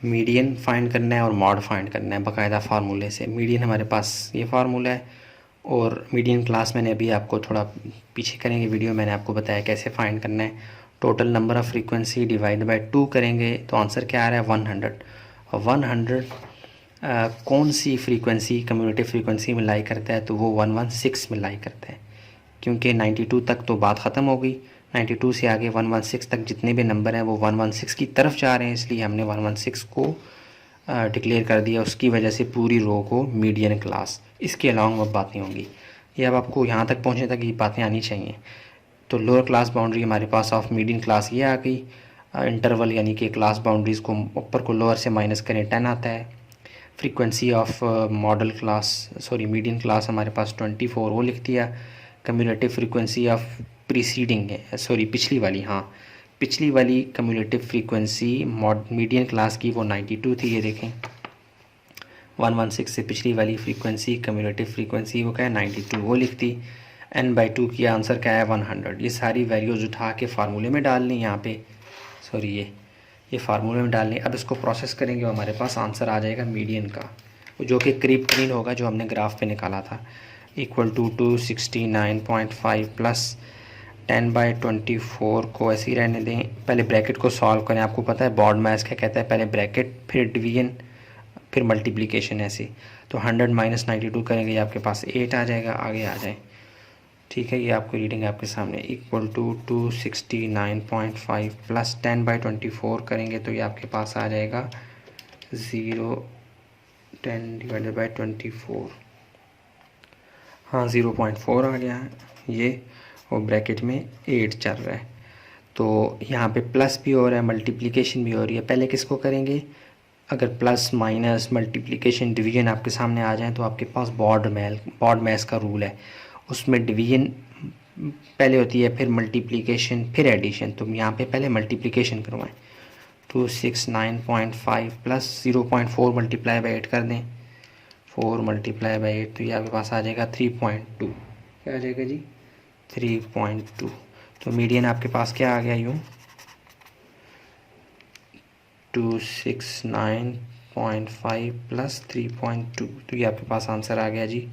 मीडियन फाइंड करना है और मॉड फाइंड करना है बाकायदा फार्मूले से। मीडियन हमारे पास ये फार्मूला है, और मीडियन क्लास मैंने अभी आपको थोड़ा पीछे करेंगे वीडियो, मैंने आपको बताया कैसे फाइंड करना है। Total number of frequency divide by 2 करेंगे तो आंसर क्या आ रहा है 100। 100 कौन सी फ्रीक्वेंसी कम्युलेटिव फ्रीक्वेंसी में लाई करता है, तो वो 116 में लाई करता है, क्योंकि 92 तक तो बात ख़त्म हो गई। 92 से आगे 116 तक जितने भी नंबर हैं वो 116 की तरफ जा रहे हैं, इसलिए हमने 116 को डिक्लेयर कर दिया। उसकी वजह से पूरी रो को मीडियन क्लास, इसके अलावा अब बातें होंगी। ये अब आपको यहाँ तक पहुँचने तक ये बातें आनी चाहिए। तो लोअर क्लास बाउंड्री हमारे पास ऑफ मीडियन क्लास ये आ गई। इंटरवल यानी कि क्लास बाउंड्रीज़ को ऊपर को लोअर से माइनस करें 10 आता है। Frequency of model class, sorry median class हमारे पास 24, वो लिख दिया। कम्युलेटिव फ्रीक्वेंसी ऑफ प्रीसीडिंग है, सॉरी पिछली वाली, हाँ पिछली वाली कम्युलेटिव फ्रीक्वेंसी मीडियन क्लास की वो 92 थी, ये देखें 116 से पिछली वाली फ्रीक्वेंसी कम्युलेटिव फ्रीक्वेंसी वो क्या है 92, वो लिख दी। n/2 की आंसर क्या है 100। ये सारी वैल्यूज़ उठा के फार्मूले में डाल ली, यहाँ पे सॉरी ये फार्मूले में डालने। अब इसको प्रोसेस करेंगे, हमारे पास आंसर आ जाएगा मीडियन का, जो कि करीब करीब होगा जो हमने ग्राफ पे निकाला था, इक्वल टू 269.5 प्लस 10/24 को ऐसे ही रहने दें। पहले ब्रैकेट को सॉल्व करें, आपको पता है बॉड मैथ्स क्या कहता है, पहले ब्रैकेट फिर डिवीजन फिर मल्टीप्लिकेशन, ऐसे। तो 100 - 92 करेंगे, आपके पास 8 आ जाएगा, आगे आ जाए, ठीक है। ये आपको रीडिंग आपके सामने, इक्वल टू 269.5 प्लस 10/24 करेंगे तो ये आपके पास आ जाएगा 10/24, हाँ 0.4 आ गया है ये, और ब्रैकेट में 8 चल रहा है। तो यहाँ पे प्लस भी हो रहा है, मल्टीप्लिकेशन भी हो रही है। पहले किसको करेंगे, अगर प्लस माइनस मल्टीप्लिकेशन डिवीजन आपके सामने आ जाए तो आपके पास बॉड मैथ्स का रूल है, उसमें डिवीजन पहले होती है, फिर मल्टीप्लिकेशन, फिर एडिशन। तो यहाँ पे पहले मल्टीप्लिकेशन करवाएं, 269.5 प्लस 0.4 मल्टीप्लाई बाई 8 कर दें, 4 मल्टीप्लाई बाई 8, तो ये आपके पास आ जाएगा 3.2। क्या आ जाएगा जी 3.2। तो मीडियन आपके पास क्या आ गया यूँ 269 26.5 प्लस 3.2, तो ये आपके पास आंसर आ गया जी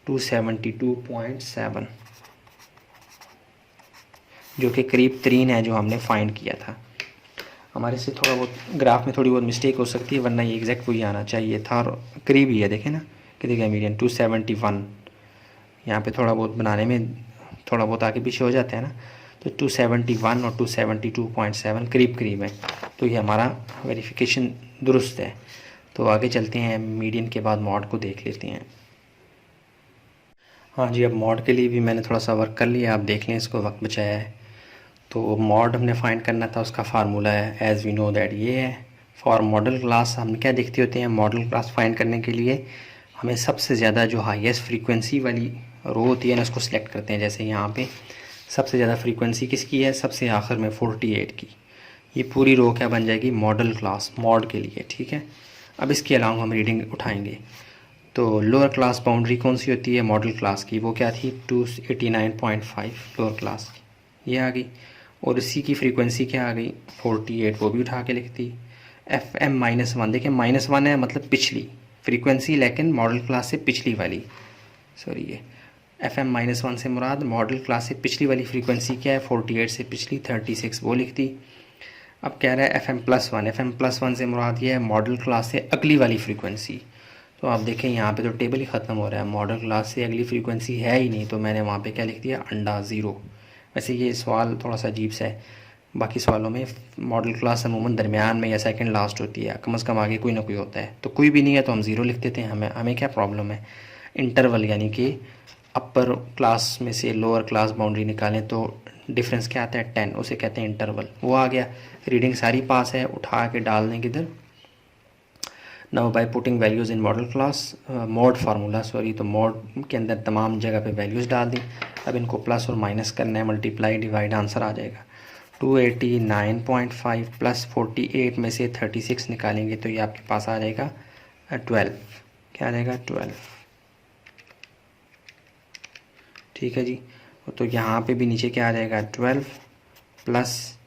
272.7, जो कि करीब 3 है जो हमने फाइंड किया था। हमारे से थोड़ा बहुत ग्राफ में थोड़ी बहुत मिस्टेक हो सकती है, वरना ये एग्जैक्ट वही आना चाहिए था और करीब ही है। देखें ना कितने का मीडियन 271, यहाँ पे थोड़ा बहुत बनाने में थोड़ा बहुत आगे पीछे हो जाता है ना, तो 271 और 272.7 करीब करीब है, तो ये हमारा वेरिफिकेशन दुरुस्त है। तो आगे चलते हैं, मीडियन के बाद मॉड को देख लेते हैं। हाँ जी, अब मॉड के लिए भी मैंने थोड़ा सा वर्क कर लिया, आप देख लें, इसको वक्त बचाया है। तो मॉड हमने फाइंड करना था, उसका फार्मूला है एज़ वी नो दैट ये है। फॉर मॉडल क्लास हम क्या देखते होते हैं, मॉडल क्लास फाइंड करने के लिए हमें सबसे ज़्यादा जो हाईएस्ट फ्रीक्वेंसी वाली रो होती है ना, उसको सिलेक्ट करते हैं। जैसे यहाँ पे सबसे ज़्यादा फ्रीक्वेंसी किसकी है, सबसे आखिर में 48 की। ये पूरी रो क्या बन जाएगी, मॉडल क्लास मॉड के लिए, ठीक है। अब इसके अलावा हम रीडिंग उठाएंगे, तो लोअर क्लास बाउंड्री कौन सी होती है मॉडल क्लास की, वो क्या थी 289.5 लोअर क्लास की, ये आ गई। और इसी की फ्रीक्वेंसी क्या आ गई 48, वो भी उठा के लिख दी। FM-1, देखिए -1 है मतलब पिछली फ्रीक्वेंसी, लेकिन मॉडल क्लास से पिछली वाली, सॉरी ये FM-1 से मुराद मॉडल क्लास से पिछली वाली फ्रीक्वेंसी क्या है, 48 से पिछली 36, वो लिख दी। अब कह रहा है FM+1, FM+1 से मुराद ये है मॉडल क्लास से अगली वाली फ्रीक्वेंसी। तो आप देखें यहाँ पे तो टेबल ही ख़त्म हो रहा है, मॉडल क्लास से अगली फ्रीक्वेंसी है ही नहीं, तो मैंने वहाँ पे क्या लिख दिया, अंडा 0। वैसे ये सवाल थोड़ा सा अजीब सा है, बाकी सवालों में मॉडल क्लास अमूमन दरमियान में या सेकंड लास्ट होती है, कम से कम आगे कोई ना कोई होता है, तो कोई भी नहीं है तो हम 0 लिख देते हैं। हमें क्या प्रॉब्लम है, इंटरवल यानी कि अपर क्लास में से लोअर क्लास बाउंड्री निकालें तो डिफरेंस क्या आता है 10, उसे कहते हैं इंटरवल। वो आ गया, रीडिंग सारी पास है, उठा के डाल दें किधर, now by putting values in model class mod formula, sorry, तो मॉड के अंदर तमाम जगह पे वैल्यूज़ डाल दी। अब इनको प्लस और माइनस करना है, मल्टीप्लाई डिवाइड, आंसर आ जाएगा 289.5 प्लस 48 में से 36 निकालेंगे तो ये आपके पास आ जाएगा 12, क्या आ जाएगा 12, ठीक है जी। तो यहाँ पे भी नीचे क्या आ जाएगा 12 प्लस,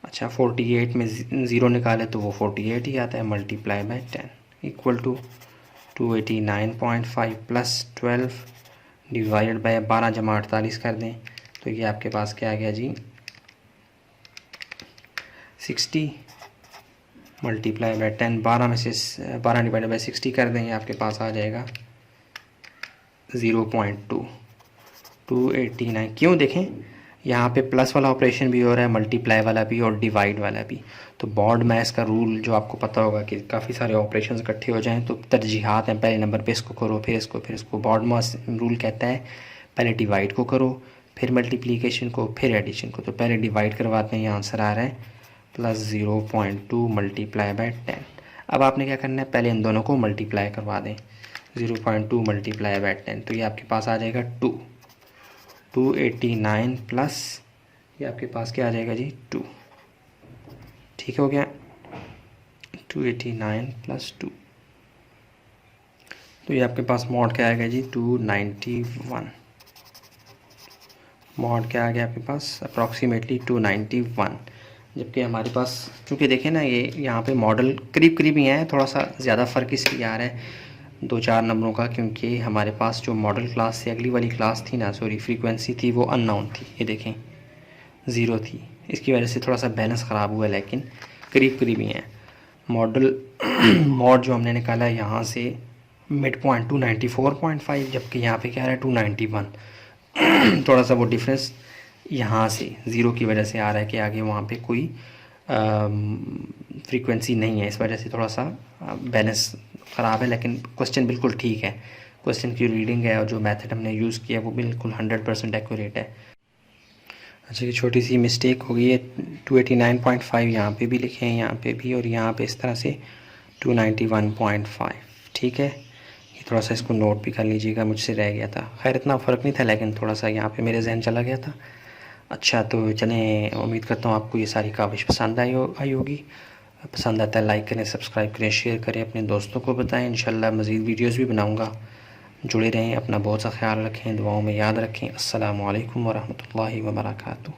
अच्छा 48 में 0 निकाले तो वो 48 ही आता है, multiply by 10 equal to 289.5 plus 12 divided by 12 जमा 48 कर दें तो ये आपके पास क्या आ गया जी 60 मल्टीप्लाई बाय 10, 12 में से 12 डिवाइडेड बाय 60 कर दें, ये आपके पास आ जाएगा 0.2, 289। क्यों, देखें यहाँ पे प्लस वाला ऑपरेशन भी हो रहा है, मल्टीप्लाई वाला भी और डिवाइड वाला भी। तो बॉर्ड मैथ्स का रूल जो आपको पता होगा कि काफ़ी सारे ऑपरेशंस इकट्ठे हो जाएं तो तरजीहात हैं, पहले नंबर पे इसको करो फिर इसको। बॉर्ड मैथ्स रूल कहता है पहले डिवाइड को करो फिर मल्टीप्लिकेशन को फिर एडिशन को। तो पहले डिवाइड करवाते हैं, ये आंसर आ रहा है प्लस 0.2 मल्टीप्लाई बाय 10। अब आपने क्या करना है, पहले इन दोनों को मल्टीप्लाई करवा दें, 0.2 मल्टीप्लाई बाय 10 तो ये आपके पास आ जाएगा 289 प्लस ये आपके पास क्या आ जाएगा जी 2, ठीक हो गया 289 प्लस 2, तो ये आपके पास मॉड क्या आएगा जी 291, मॉड क्या आ गया आपके पास अप्रॉक्सीमेटली 291। जबकि हमारे पास चूँकि देखें ना ये यहाँ पे मॉडल करीब करीब ही है, थोड़ा सा ज़्यादा फ़र्क इसलिए आ रहा है 2-4 नंबरों का, क्योंकि हमारे पास जो मॉडल क्लास से अगली वाली क्लास थी ना, सॉरी फ्रीक्वेंसी थी वो अननोन थी, ये देखें 0 थी, इसकी वजह से थोड़ा सा बैलेंस ख़राब हुआ है, लेकिन करीब करीब ही हैं। मॉडल मॉड जो हमने निकाला है यहाँ से मिड पॉइंट 294.5, जबकि यहाँ पे क्या है 291 थोड़ा सा वो डिफरेंस यहाँ से 0 की वजह से आ रहा है कि आगे वहाँ पे कोई फ्रीक्वेंसी नहीं है, इस वजह से थोड़ा सा बैलेंस ख़राब है। लेकिन क्वेश्चन बिल्कुल ठीक है, क्वेश्चन की रीडिंग है और जो मेथड हमने यूज़ किया वो बिल्कुल 100% एक्यूरेट है। अच्छा, ये छोटी सी मिस्टेक हो गई है, 289.5 यहाँ पे भी लिखे हैं, यहाँ पे भी, और यहाँ पे इस तरह से 291.5, ठीक है। ये थोड़ा सा इसको नोट भी कर लीजिएगा, मुझसे रह गया था, खैर इतना फ़र्क नहीं था लेकिन थोड़ा सा यहाँ पे मेरे जहन चला गया था। अच्छा, तो चलें, उम्मीद करता हूँ आपको ये सारी काविश पसंद आई होगी। पसंद आता है लाइक करें, सब्सक्राइब करें, शेयर करें, अपने दोस्तों को बताएं। इंशाल्लाह मज़ीद वीडियोस भी बनाऊंगा, जुड़े रहें, अपना बहुत सा ख्याल रखें, दुआओं में याद रखें। अस्सलामु अलैकुम वरहमतुल्लाहि वबरकातुहू।